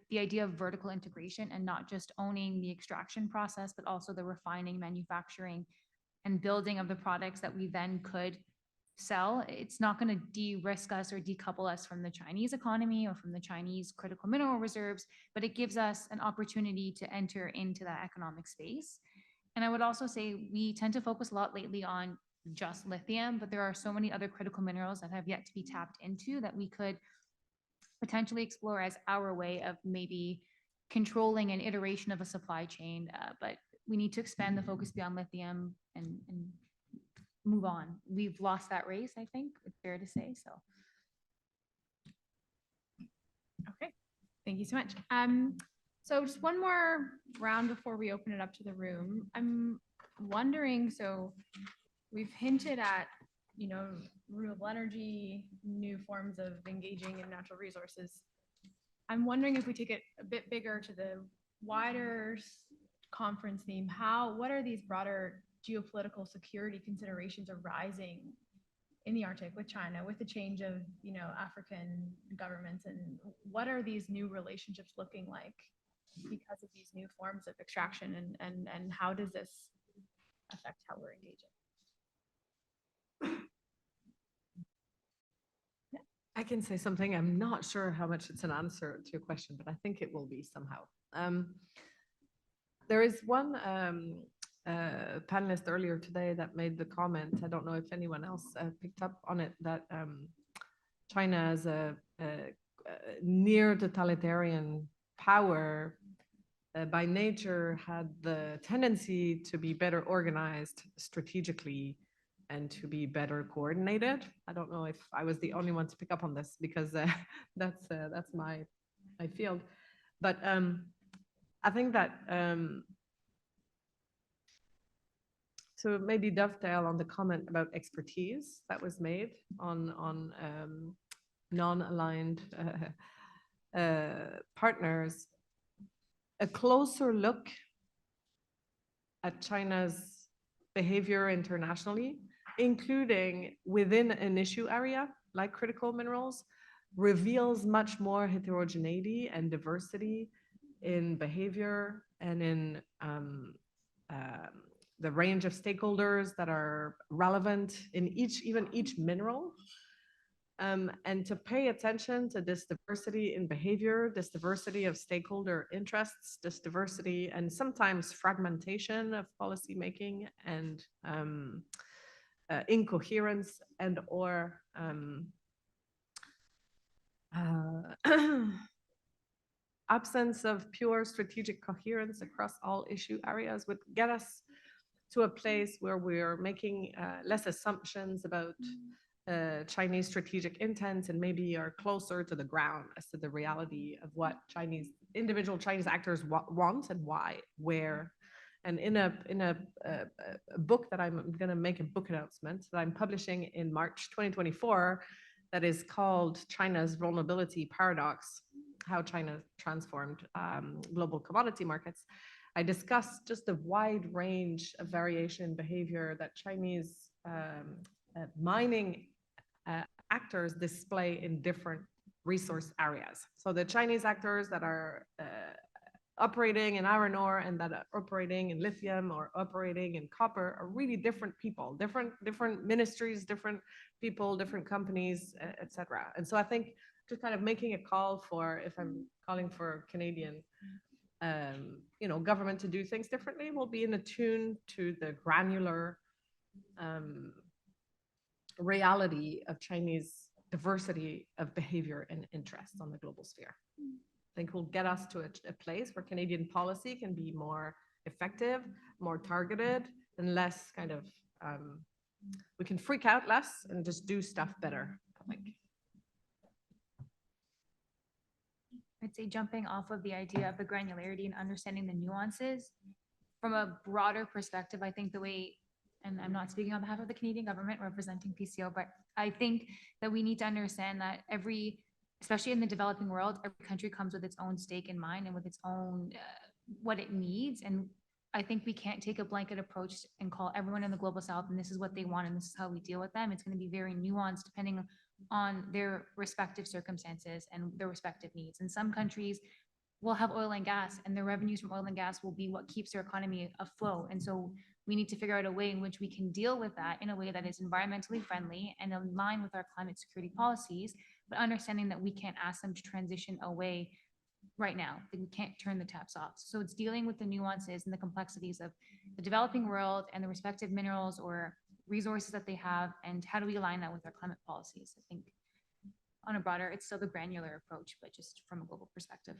the idea of vertical integration and not just owning the extraction process, but also the refining, manufacturing, and building of the products that we then could sell. It's not going to de-risk us or decouple us from the Chinese economy or from the Chinese critical mineral reserves, but it gives us an opportunity to enter into that economic space. And I would also say we tend to focus a lot lately on just lithium, but there are so many other critical minerals that have yet to be tapped into that we could potentially explore as our way of maybe controlling an iteration of a supply chain. But we need to expand the focus beyond lithium and move on. We've lost that race, I think, it's fair to say. So. Okay, thank you so much. So just one more round before we open it up to the room. I'm wondering, so we've hinted at, you know, renewable energy, new forms of engaging in natural resources. I'm wondering if we take it a bit bigger to the wider conference theme, what are these broader geopolitical security considerations arising in the Arctic with China, with the change of, you know, African governments, and what are these new relationships looking like because of these new forms of extraction, and how does this affect how we're engaging? I can say something. I'm not sure how much it's an answer to your question, but I think it will be somehow. There is one panelist earlier today that made the comment, I don't know if anyone else picked up on it, that China as a near totalitarian power by nature had the tendency to be better organized strategically and to be better coordinated. I don't know if I was the only one to pick up on this, because that's my field. But I think that so maybe dovetail on the comment about expertise that was made on non-aligned partners. A closer look at China's behavior internationally, including within an issue area like critical minerals, reveals much more heterogeneity and diversity in behavior and in the range of stakeholders that are relevant in even each mineral. And to pay attention to this diversity in behavior, this diversity of stakeholder interests, this diversity and sometimes fragmentation of policymaking and incoherence and or absence of pure strategic coherence across all issue areas would get us to a place where we're making less assumptions about Chinese strategic intent and maybe are closer to the ground as to the reality of what individual Chinese actors want and why, where. And in a book that I'm going to make a book announcement that I'm publishing in March 2024 that is called China's Vulnerability Paradox, How China Transformed Global Commodity Markets, I discussed just the wide range of variation in behavior that Chinese mining actors display in different resource areas. So the Chinese actors that are operating in iron ore and that are operating in lithium or operating in copper are really different people, different ministries, different people, different companies, etc. And so I think just kind of making a call for, if I'm calling for Canadian, government to do things differently, will be in attune to the granular reality of Chinese diversity of behavior and interests on the global sphere. I think will get us to a place where Canadian policy can be more effective, more targeted, and less kind of, we can freak out less and just do stuff better, I think. I'd say jumping off of the idea of the granularity and understanding the nuances from a broader perspective, I think the way, and I'm not speaking on behalf of the Canadian government representing PCO, but I think that we need to understand that especially in the developing world, every country comes with its own stake in mind and with its own, what it needs. And I think we can't take a blanket approach and call everyone in the global south and this is what they want and this is how we deal with them. It's going to be very nuanced depending on their respective circumstances and their respective needs. And some countries will have oil and gas and their revenues from oil and gas will be what keeps their economy afloat. And so we need to figure out a way in which we can deal with that in a way that is environmentally friendly and in line with our climate security policies, but understanding that we can't ask them to transition away right now, that we can't turn the taps off. So it's dealing with the nuances and the complexities of the developing world and the respective minerals or resources that they have, and how do we align that with our climate policies? I think on a broader, it's still the granular approach, but just from a global perspective.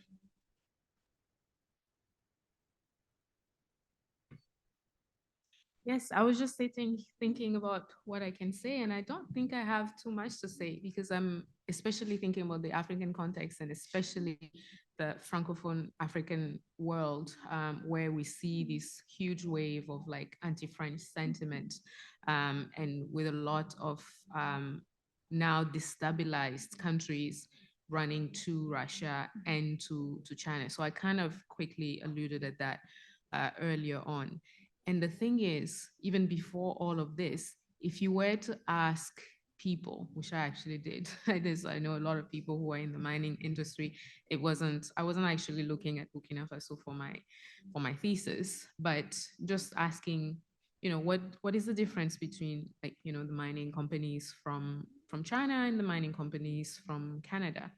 Yes, I was just thinking about what I can say, and I don't think I have too much to say because I'm especially thinking about the African context and especially the Francophone African world, where we see this huge wave of like anti-French sentiment, and with a lot of now destabilized countries running to Russia and to China. So I kind of quickly alluded at that earlier on. And the thing is, even before all of this, if you were to ask people, which I actually did, I know a lot of people who are in the mining industry. I wasn't actually looking at Burkina Faso for my thesis, but just asking, what is the difference between the mining companies from China and the mining companies from Canada?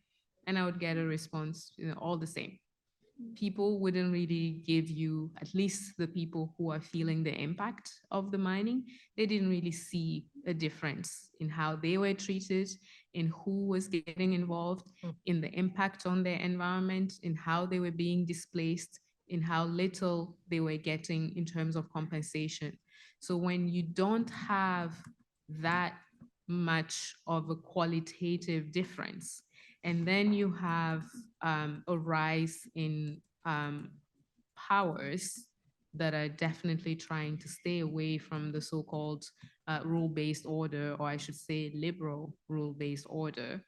And I would get a response, all the same. People wouldn't really give you, at least the people who are feeling the impact of the mining, they didn't really see a difference in how they were treated, in who was getting involved, in the impact on their environment, in how they were being displaced, in how little they were getting in terms of compensation. So when you don't have that much of a qualitative difference, and then you have a rise in powers that are definitely trying to stay away from the so-called rule-based order, or I should say liberal rule-based order.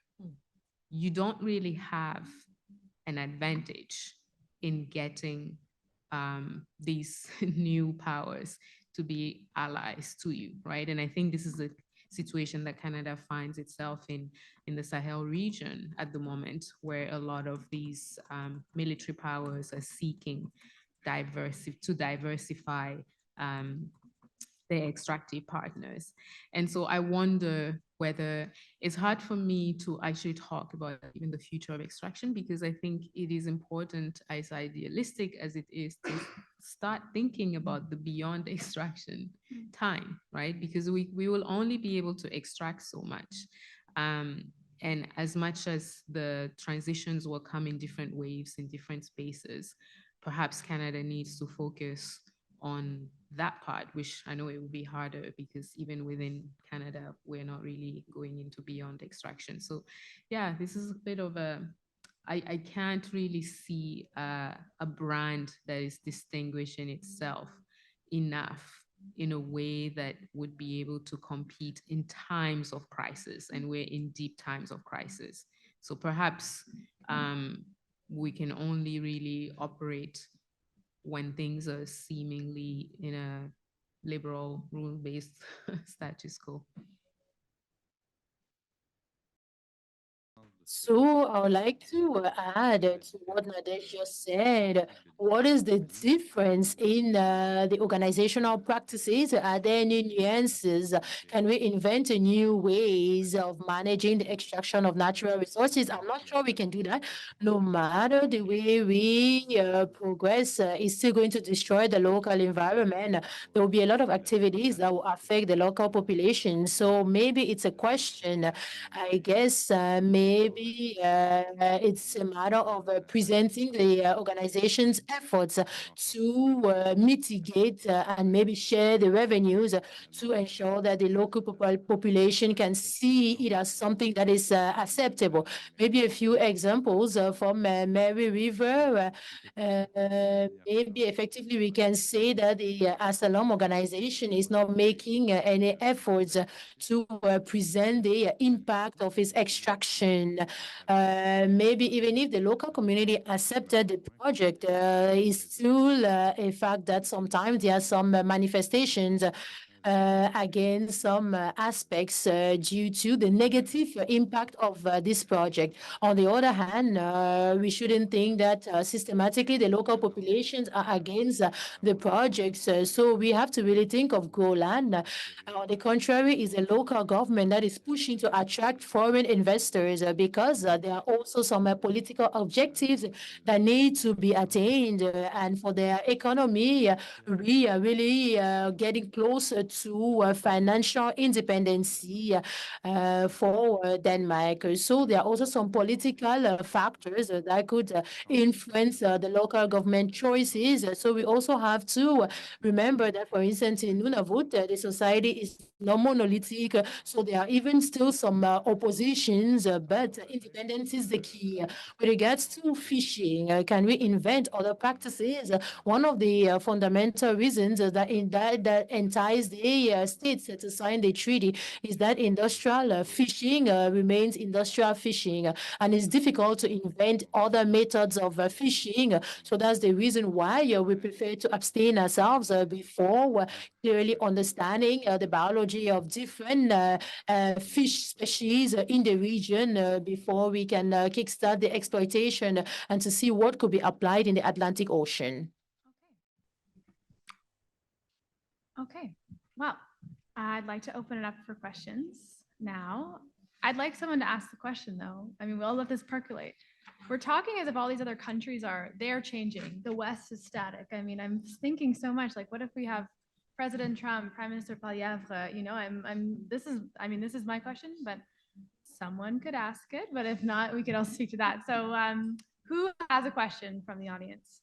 You don't really have an advantage in getting these new powers to be allies to you, right? And I think this is a situation that Canada finds itself in the Sahel region at the moment, where a lot of these military powers are seeking to diversify their extractive partners. And so I wonder whether it's hard for me to actually talk about even the future of extraction, because I think it is important, as idealistic as it is, to start thinking about the beyond extraction time, right? Because we will only be able to extract so much. And as much as the transitions will come in different waves in different spaces, perhaps Canada needs to focus on that part, which I know it will be harder because even within Canada, we're not really going into beyond extraction. So yeah, this is a bit of I can't really see a brand that is distinguishing itself enough in a way that would be able to compete in times of crisis, and we're in deep times of crisis. So perhaps we can only really operate when things are seemingly in a liberal rule-based status quo. So I would like to add to what Nadesh just said. What is the difference in the organizational practices? Are there any nuances? Can we invent new ways of managing the extraction of natural resources? I'm not sure we can do that. No matter the way we progress, it's still going to destroy the local environment. There will be a lot of activities that will affect the local population. So maybe it's a question. I guess maybe it's a matter of presenting the organization's efforts to mitigate and maybe share the revenues to ensure that the local population can see it as something that is acceptable. Maybe a few examples from Mary River. Maybe effectively we can say that the Asylum organization is not making any efforts to present the impact of its extraction. Maybe even if the local community accepted the project, it's still a fact that sometimes there are some manifestations against some aspects due to the negative impact of this project. On the other hand, we shouldn't think that systematically the local populations are against the projects. So we have to really think of grow land. On the contrary, is a local government that is pushing to attract foreign investors because there are also some political objectives that need to be attained. And for their economy, we are really getting closer to financial independence for Denmark. So there are also some political factors that could influence the local government choices. So we also have to remember that, for instance, in Nunavut, the society is not monolithic. So there are even still some oppositions, but independence is the key. With regards to fishing, can we invent other practices? One of the fundamental reasons that entice the states to sign the treaty is that industrial fishing remains industrial fishing, and it's difficult to invent other methods of fishing. So that's the reason why we prefer to abstain ourselves before clearly understanding the biology of different fish species in the region before we can kickstart the exploitation and to see what could be applied in the Atlantic Ocean. Okay, well, I'd like to open it up for questions now. I'd like someone to ask the question though. I mean, we'll let this percolate. We're talking as if all these other countries they're changing. The West is static. I mean, I'm thinking so much like, what if we have President Trump, Prime Minister Poilievre, you know, this is my question, but someone could ask it, but if not, we could all speak to that. So who has a question from the audience?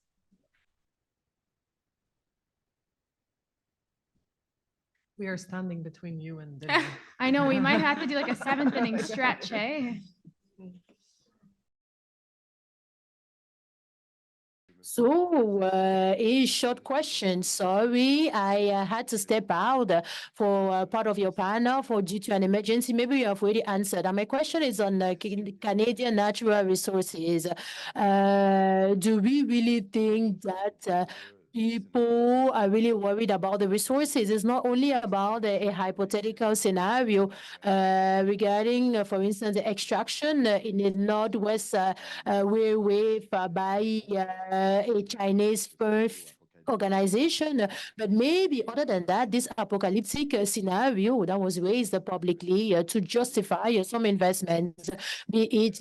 We are standing between you and dinner. I know, we might have to do like a seventh inning stretch, eh? So, a short question. Sorry, I had to step out for part of your panel due to an emergency. Maybe you have already answered. And my question is on Canadian natural resources. Do we really think that people are really worried about the resources? It's not only about a hypothetical scenario regarding, for instance, the extraction in the Northwest Railway by a Chinese firm organization, but maybe other than that, this apocalyptic scenario that was raised publicly to justify some investments, be it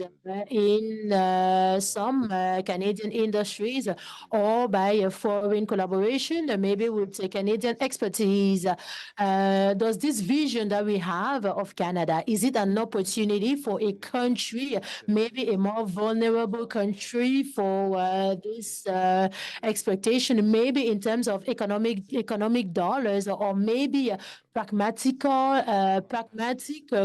in some Canadian industries or by a foreign collaboration, maybe with Canadian expertise. Does this vision that we have of Canada, is it an opportunity for a country, maybe a more vulnerable country for this expectation, maybe in terms of economic dollars, or maybe pragmatic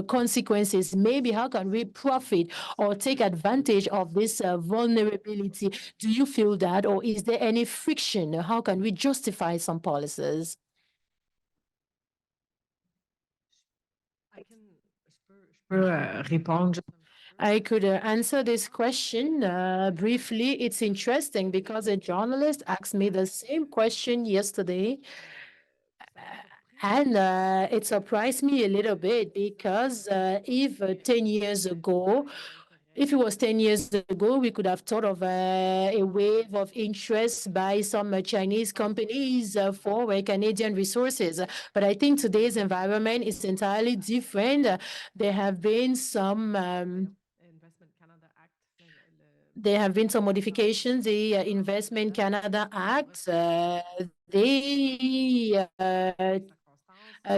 consequences? Maybe how can we profit or take advantage of this vulnerability? Do you feel that, or is there any friction? How can we justify some policies? I could answer this question briefly. It's interesting because a journalist asked me the same question yesterday. And it surprised me a little bit because if 10 years ago, if it was 10 years ago, we could have thought of a wave of interest by some Chinese companies for Canadian resources. But I think today's environment is entirely different. There have been some Investment Canada Act. there have been some modifications. The Investment Canada Act, they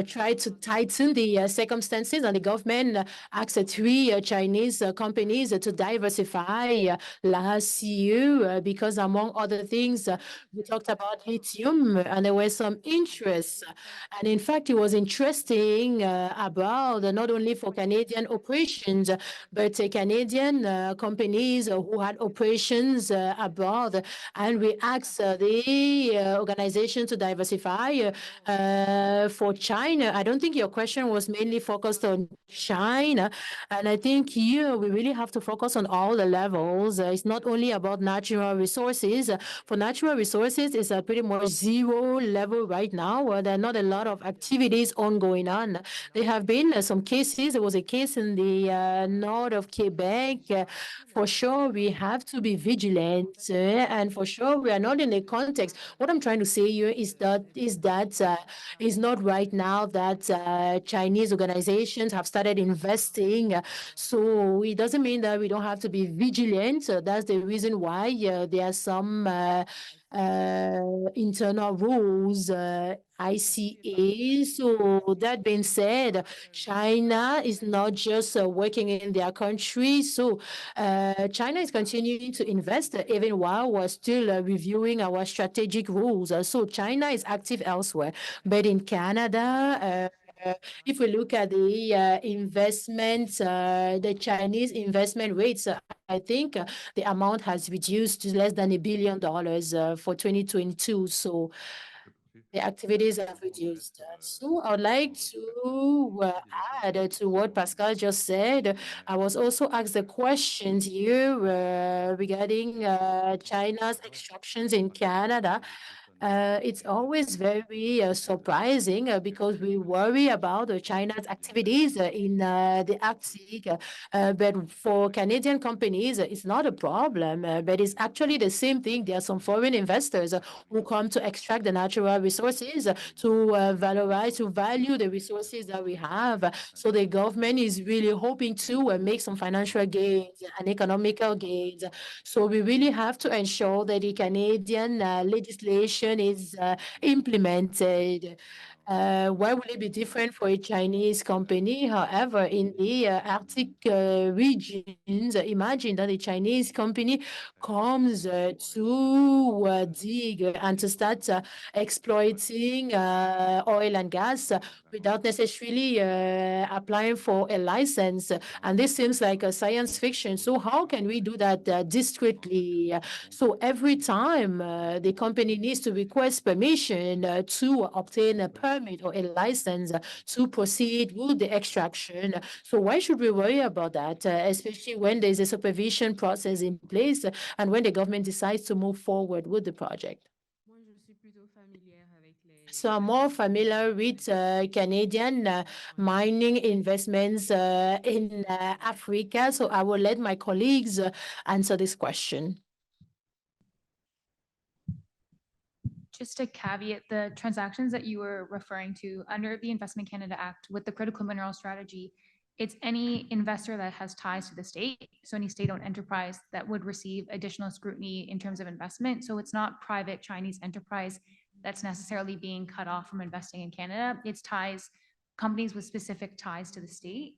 tried to tighten the circumstances, and the government asked three Chinese companies to diversify last year because, among other things, we talked about lithium, and there was some interest. And in fact, it was interesting about not only for Canadian operations, but Canadian companies who had operations abroad. And we asked the organization to diversify for China. I don't think your question was mainly focused on China. And I think here we really have to focus on all the levels. It's not only about natural resources. For natural resources, it's a pretty much zero level right now. There are not a lot of activities ongoing on. There have been some cases. There was a case in the north of Quebec. For sure, we have to be vigilant. And for sure, we are not in a context. What I'm trying to say here is that it's not right now that Chinese organizations have started investing. So it doesn't mean that we don't have to be vigilant. That's the reason why there are some internal rules, ICA. So that being said, China is not just working in their country. So China is continuing to invest even while we're still reviewing our strategic rules. So China is active elsewhere. But in Canada, if we look at the investments, the Chinese investment rates, I think the amount has reduced to less than $1 billion for 2022. So the activities have reduced. So I would like to add to what Pascal just said. I was also asked a question here regarding China's extractions in Canada. It's always very surprising because we worry about China's activities in the Arctic. But for Canadian companies, it's not a problem, but it's actually the same thing. There are some foreign investors who come to extract the natural resources, to valorize, to value the resources that we have. So the government is really hoping to make some financial gains and economical gains. So we really have to ensure that the Canadian legislation is implemented. Why will it be different for a Chinese company? However, in the Arctic regions, imagine that a Chinese company comes to dig and to start exploiting oil and gas without necessarily applying for a license. And this seems like a science fiction. So how can we do that discreetly? So every time the company needs to request permission to obtain a permit or a license to proceed with the extraction. So why should we worry about that, especially when there's a supervision process in place and when the government decides to move forward with the project? So I'm more familiar with Canadian mining investments in Africa. So I will let my colleagues answer this question. Just to caveat, the transactions that you were referring to under the Investment Canada Act with the critical mineral strategy, it's any investor that has ties to the state, so any state-owned enterprise that would receive additional scrutiny in terms of investment. So it's not private Chinese enterprise that's necessarily being cut off from investing in Canada. It's ties, companies with specific ties to the state.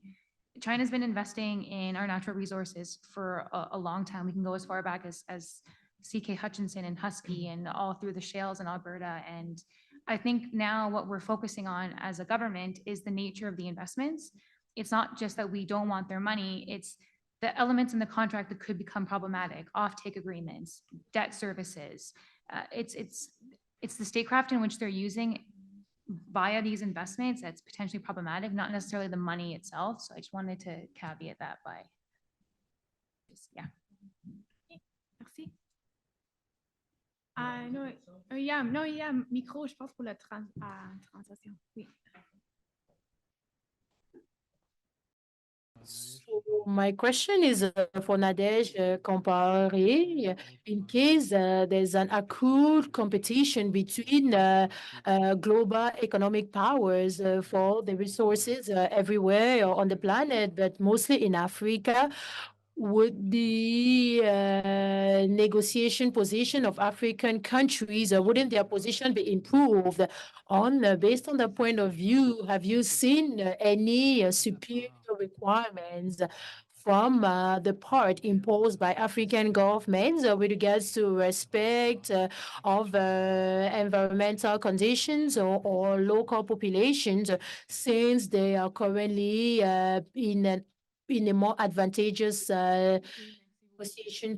China's been investing in our natural resources for a long time. We can go as far back as C.K. Hutchinson and Husky and all through the shales in Alberta. And I think now what we're focusing on as a government is the nature of the investments. It's not just that we don't want their money, it's the elements in the contract that could become problematic, offtake agreements, debt services. It's the statecraft in which they're using via these investments that's potentially problematic, not necessarily the money itself. So I just wanted to caveat that by just, yeah. Merci. No, micro, je pense, pour la translation. Oui. So my question is for Nadej Kompari. In case there's an acute competition between global economic powers for the resources everywhere on the planet, but mostly in Africa, would the negotiation position of African countries, wouldn't their position be improved? Based on the point of view, have you seen any superior requirements from the part imposed by African governments with regards to respect of environmental conditions or local populations, since they are currently in a more advantageous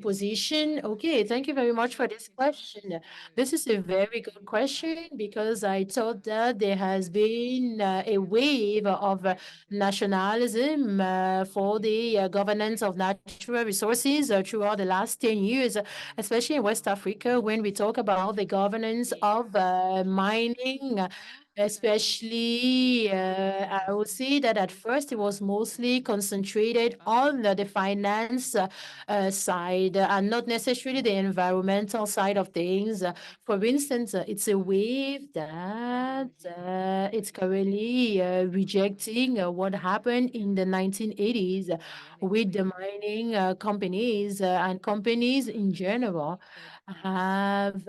position? Okay, thank you very much for this question. This is a very good question because I thought that there has been a wave of nationalism for the governance of natural resources throughout the last 10 years, especially in West Africa, when we talk about the governance of mining. Especially, I would say that at first it was mostly concentrated on the finance side and not necessarily the environmental side of things. For instance, it's a wave that it's currently rejecting what happened in the 1980s with the mining companies and companies in general have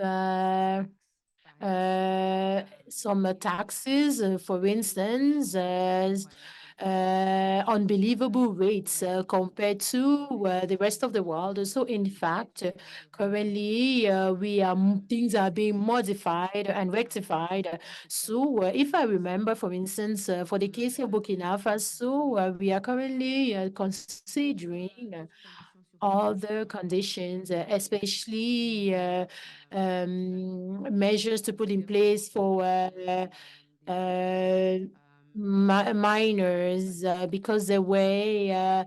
some taxes, for instance, unbelievable rates compared to the rest of the world. So, in fact, currently things are being modified and rectified. So, if I remember, for instance, for the case of Burkina Faso, we are currently considering other conditions, especially measures to put in place for minors because they were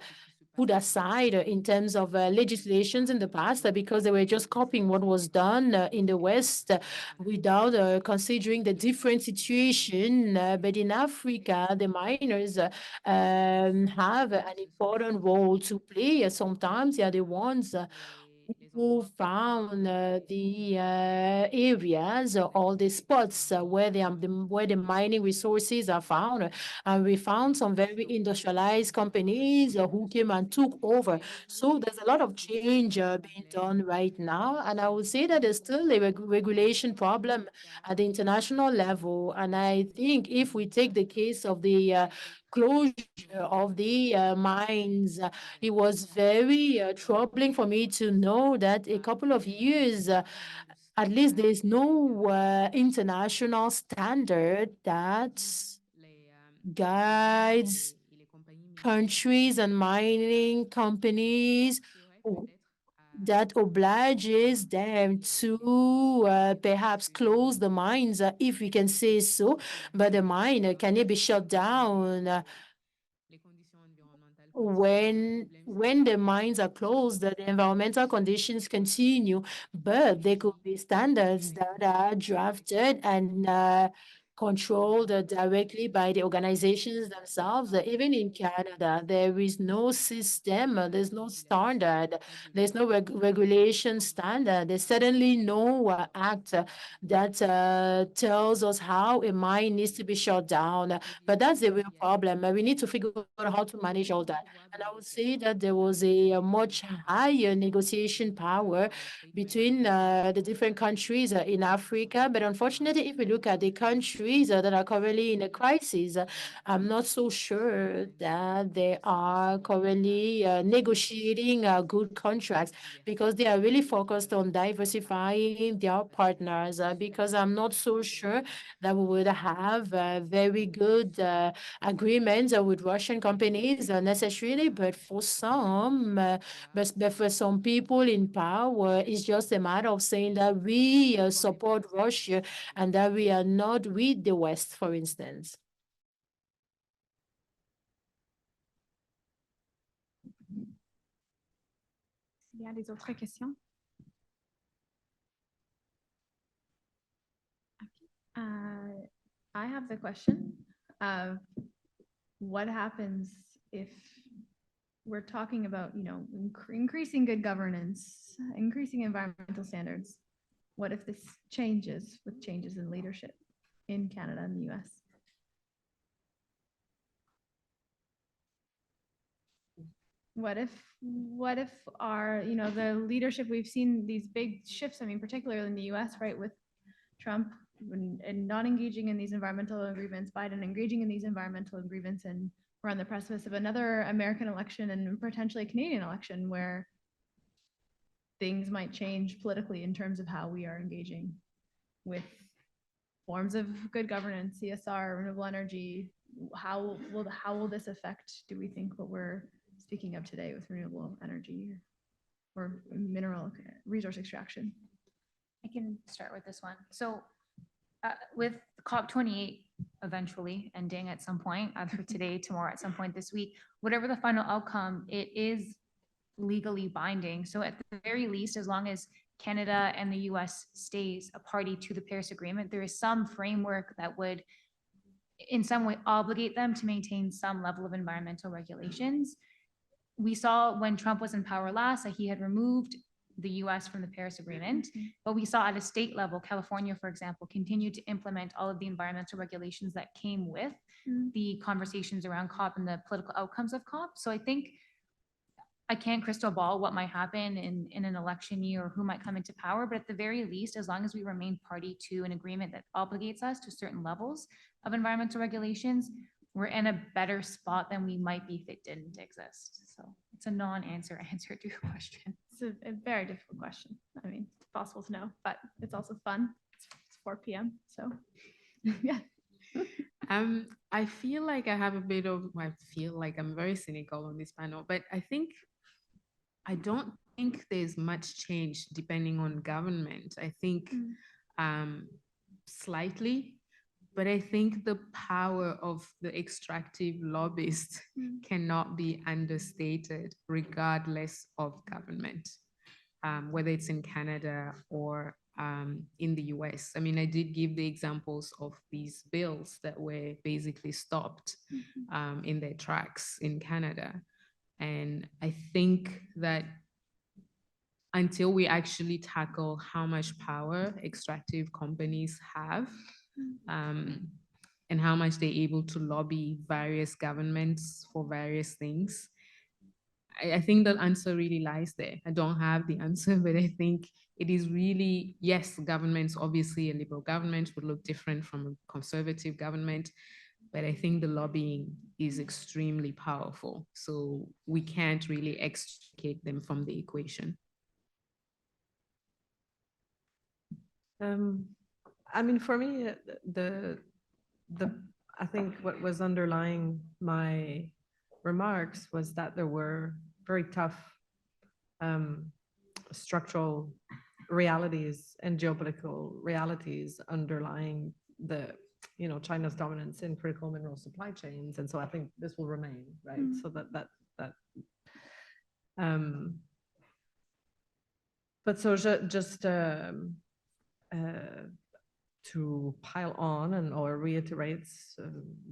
put aside in terms of legislations in the past because they were just copying what was done in the West without considering the different situation. But in Africa, the minors have an important role to play. Sometimes they are the ones who found the areas, all the spots where the mining resources are found. And we found some very industrialized companies who came and took over. So there's a lot of change being done right now. And I would say that there's still a regulation problem at the international level. And I think if we take the case of the closure of the mines, it was very troubling for me to know that a couple of years, at least there's no international standard that guides countries and mining companies that obliges them to perhaps close the mines, if we can say so, but the mine can it be shut down when the mines are closed, the environmental conditions continue, but there could be standards that are drafted and controlled directly by the organizations themselves. Even in Canada, there is no system, there's no standard, there's no regulation standard. There's certainly no act that tells us how a mine needs to be shut down. But that's the real problem. We need to figure out how to manage all that. And I would say that there was a much higher negotiation power between the different countries in Africa. But unfortunately, if we look at the countries that are currently in a crisis, I'm not so sure that they are currently negotiating good contracts because they are really focused on diversifying their partners. Because I'm not so sure that we would have very good agreements with Russian companies necessarily, but for some, but for some people in power, it's just a matter of saying that we support Russia and that we are not with the West, for instance. Il y a des autres questions? I have the question of what happens if we're talking about, increasing good governance, increasing environmental standards. What if this changes with changes in leadership in Canada and the US? What if our, the leadership, we've seen these big shifts, I mean, particularly in the US, right, with Trump and not engaging in these environmental agreements, Biden engaging in these environmental agreements, and we're on the precipice of another American election and potentially a Canadian election where things might change politically in terms of how we are engaging with forms of good governance, CSR, renewable energy. How will this affect, do we think, what we're speaking of today with renewable energy or mineral resource extraction? I can start with this one. So with COP28 eventually ending at some point, either today, tomorrow, at some point this week, whatever the final outcome, it is legally binding. So at the very least, as long as Canada and the US stays a party to the Paris Agreement, there is some framework that would in some way obligate them to maintain some level of environmental regulations. We saw when Trump was in power last that he had removed the US from the Paris Agreement, but we saw at a state level, California, for example, continued to implement all of the environmental regulations that came with the conversations around COP and the political outcomes of COP. So I think I can't crystal ball what might happen in an election year or who might come into power, but at the very least, as long as we remain party to an agreement that obligates us to certain levels of environmental regulations, we're in a better spot than we might be if it didn't exist. So it's a non-answer answer to your question. It's a very difficult question. I mean, it's possible to know, but it's also fun. It's 4 p.m. So yeah. I feel like I have a bit of, I feel like I'm very cynical on this panel, but I don't think there's much change depending on government. I think slightly, but I think the power of the extractive lobbyists cannot be understated regardless of government, whether it's in Canada or in the US. I mean, I did give the examples of these bills that were basically stopped in their tracks in Canada. And I think that until we actually tackle how much power extractive companies have and how much they're able to lobby various governments for various things, I think the answer really lies there. I don't have the answer, but I think it is really, yes, governments, obviously a liberal government would look different from a conservative government, but I think the lobbying is extremely powerful. So we can't really extricate them from the equation. I mean, for me, I think what was underlying my remarks was that there were very tough structural realities and geopolitical realities underlying China's dominance in critical mineral supply chains. And so I think this will remain, right? So but so just to pile on or reiterate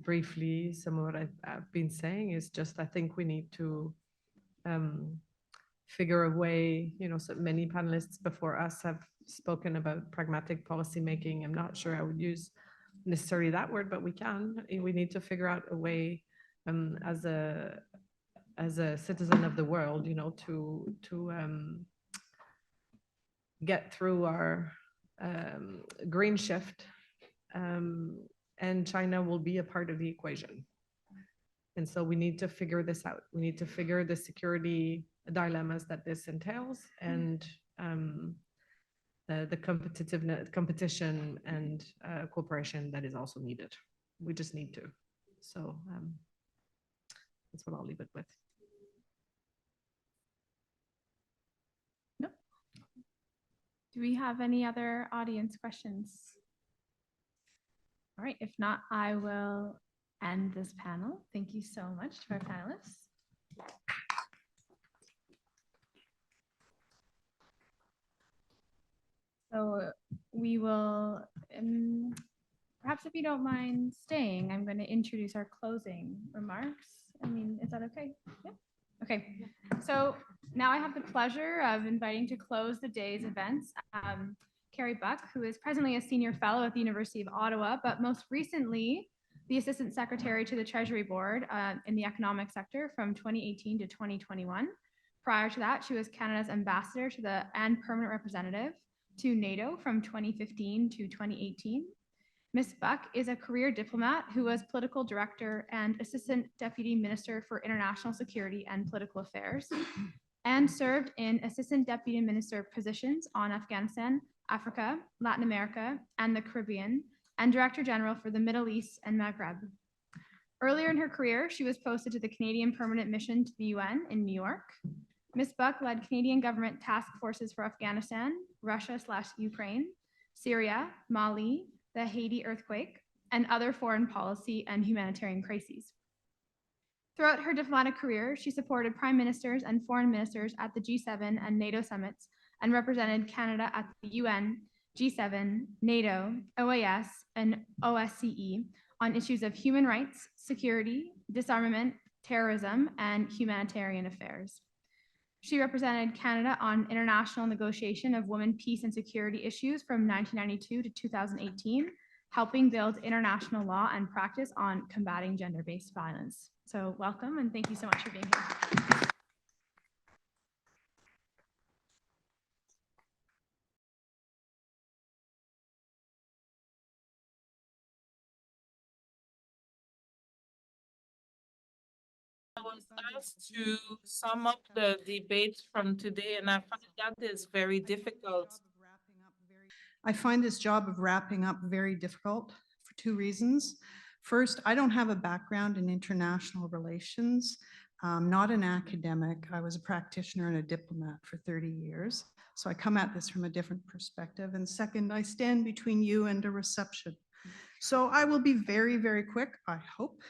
briefly some of what I've been saying is just, I think we need to figure a way, so many panelists before us have spoken about pragmatic policymaking. I'm not sure I would use necessarily that word, but we need to figure out a way as a citizen of the world, to get through our green shift, and China will be a part of the equation. And so we need to figure this out. We need to figure the security dilemmas that this entails and the competition and cooperation that is also needed. We just need to. So that's what I'll leave it with. Do we have any other audience questions? All right, if not, I will end this panel. Thank you so much to our panelists. So we will, perhaps if you don't mind staying, I'm going to introduce our closing remarks. I mean, is that okay? Yeah. Okay, so now I have the pleasure of inviting to close the day's events Carrie Buck, who is presently a senior fellow at the University of Ottawa, but most recently the Assistant Secretary to the Treasury Board in the economic sector from 2018 to 2021. Prior to that, she was Canada's ambassador to the and permanent representative to NATO from 2015 to 2018. Ms. Buck is a career diplomat who was political director and assistant deputy minister for international security and political affairs, and served in assistant deputy minister positions on Afghanistan, Africa, Latin America, and the Caribbean, and director general for the Middle East and Maghreb. Earlier in her career, she was posted to the Canadian Permanent Mission to the UN in New York. Ms. Buck led Canadian government task forces for Afghanistan, Russia/Ukraine, Syria, Mali, the Haiti earthquake, and other foreign policy and humanitarian crises. Throughout her diplomatic career, she supported prime ministers and foreign ministers at the G7 and NATO summits and represented Canada at the UN, G7, NATO, OAS, and OSCE on issues of human rights, security, disarmament, terrorism, and humanitarian affairs. She represented Canada on international negotiation of women, peace, and security issues from 1992 to 2018, helping build international law and practice on combating gender-based violence. So welcome, and thank you so much for being here. I was asked to sum up the debate from today, and I find that is very difficult. I find this job of wrapping up very difficult for two reasons. First, I don't have a background in international relations. I'm not an academic. I was a practitioner and a diplomat for 30 years. So I come at this from a different perspective. And second, I stand between you and a reception. So I will be very, very quick, I hope.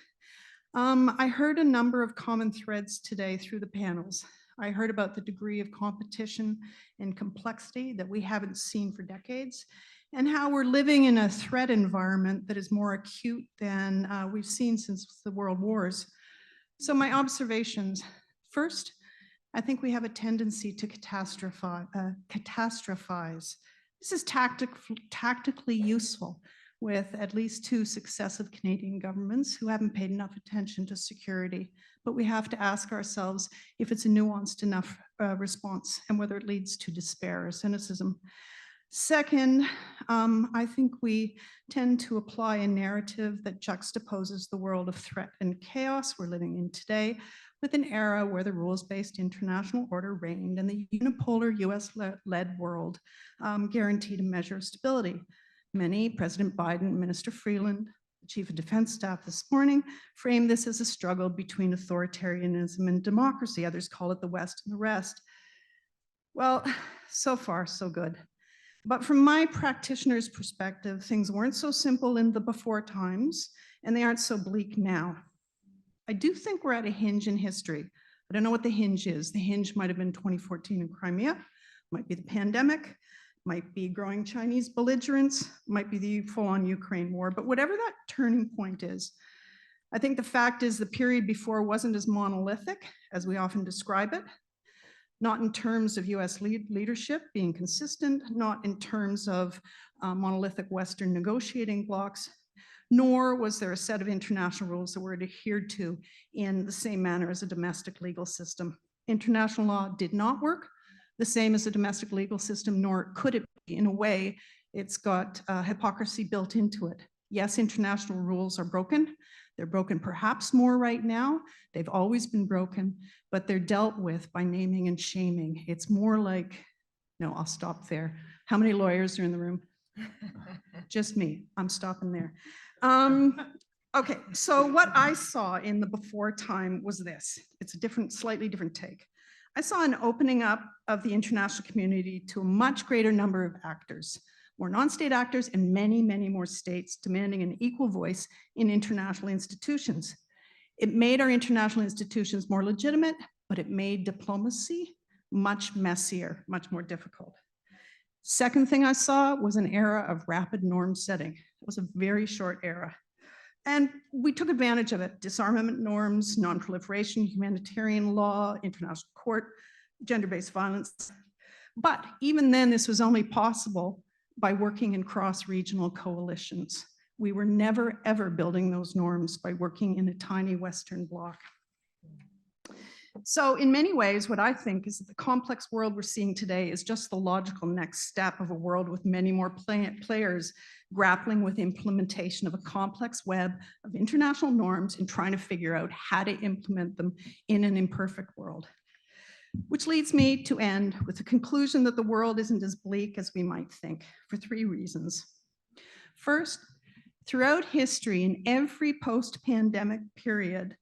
I heard a number of common threads today through the panels. I heard about the degree of competition and complexity that we haven't seen for decades, and how we're living in a threat environment that is more acute than we've seen since the World Wars. So my observations, first, I think we have a tendency to catastrophize. This is tactically useful with at least two successive Canadian governments who haven't paid enough attention to security. But we have to ask ourselves if it's a nuanced enough response and whether it leads to despair or cynicism. Second, I think we tend to apply a narrative that juxtaposes the world of threat and chaos we're living in today with an era where the rules-based international order reigned and the unipolar US-led world guaranteed a measure of stability. Many, President Biden, Minister Freeland, the Chief of Defense Staff this morning, framed this as a struggle between authoritarianism and democracy. Others call it the West and the rest. Well, so far, so good. But from my practitioner's perspective, things weren't so simple in the before times, and they aren't so bleak now. I do think we're at a hinge in history. I don't know what the hinge is. The hinge might have been 2014 in Crimea, might be the pandemic, might be growing Chinese belligerence, might be the full-on Ukraine war, but whatever that turning point is, I think the fact is the period before wasn't as monolithic as we often describe it, not in terms of US leadership being consistent, not in terms of monolithic Western negotiating blocks, nor was there a set of international rules that were adhered to in the same manner as a domestic legal system. International law did not work the same as a domestic legal system, nor could it be. In a way, it's got hypocrisy built into it. Yes, international rules are broken. They're broken perhaps more right now. They've always been broken, but they're dealt with by naming and shaming. It's more like, no, I'll stop there. How many lawyers are in the room? Just me. I'm stopping there. Okay, so what I saw in the before time was this. It's a different, slightly different take. I saw an opening up of the international community to a much greater number of actors, more non-state actors and many, many more states demanding an equal voice in international institutions. It made our international institutions more legitimate, but it made diplomacy much messier, much more difficult. Second thing I saw was an era of rapid norm setting. It was a very short era. And we took advantage of it: disarmament norms, non-proliferation, humanitarian law, international court, gender-based violence. But even then, this was only possible by working in cross-regional coalitions. We were never, ever building those norms by working in a tiny Western bloc. So in many ways, what I think is that the complex world we're seeing today is just the logical next step of a world with many more players grappling with implementation of a complex web of international norms and trying to figure out how to implement them in an imperfect world. Which leads me to end with the conclusion that the world isn't as bleak as we might think, for 3 reasons. First, throughout history, in every post-pandemic period,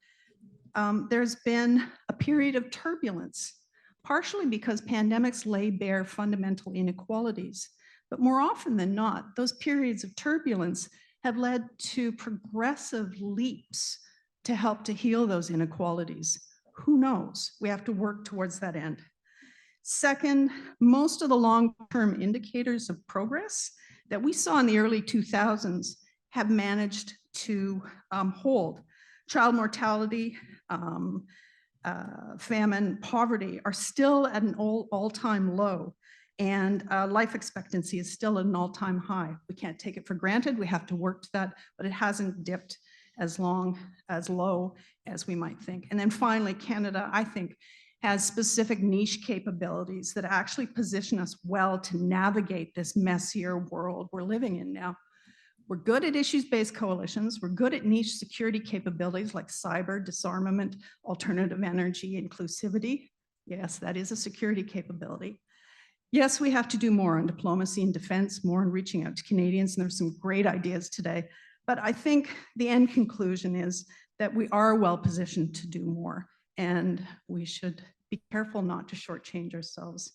there's been a period of turbulence, partially because pandemics lay bare fundamental inequalities. But more often than not, those periods of turbulence have led to progressive leaps to help to heal those inequalities. Who knows? We have to work towards that end. Second, most of the long-term indicators of progress that we saw in the early 2000s have managed to hold. Child mortality, famine, poverty are still at an all-time low, and life expectancy is still at an all-time high. We can't take it for granted. We have to work to that, but it hasn't dipped as low as we might think. And then finally, Canada, I think, has specific niche capabilities that actually position us well to navigate this messier world we're living in now. We're good at issues-based coalitions. We're good at niche security capabilities like cyber, disarmament, alternative energy, inclusivity. Yes, that is a security capability. Yes, we have to do more on diplomacy and defense, more on reaching out to Canadians, and there's some great ideas today. But I think the end conclusion is that we are well positioned to do more, and we should be careful not to shortchange ourselves.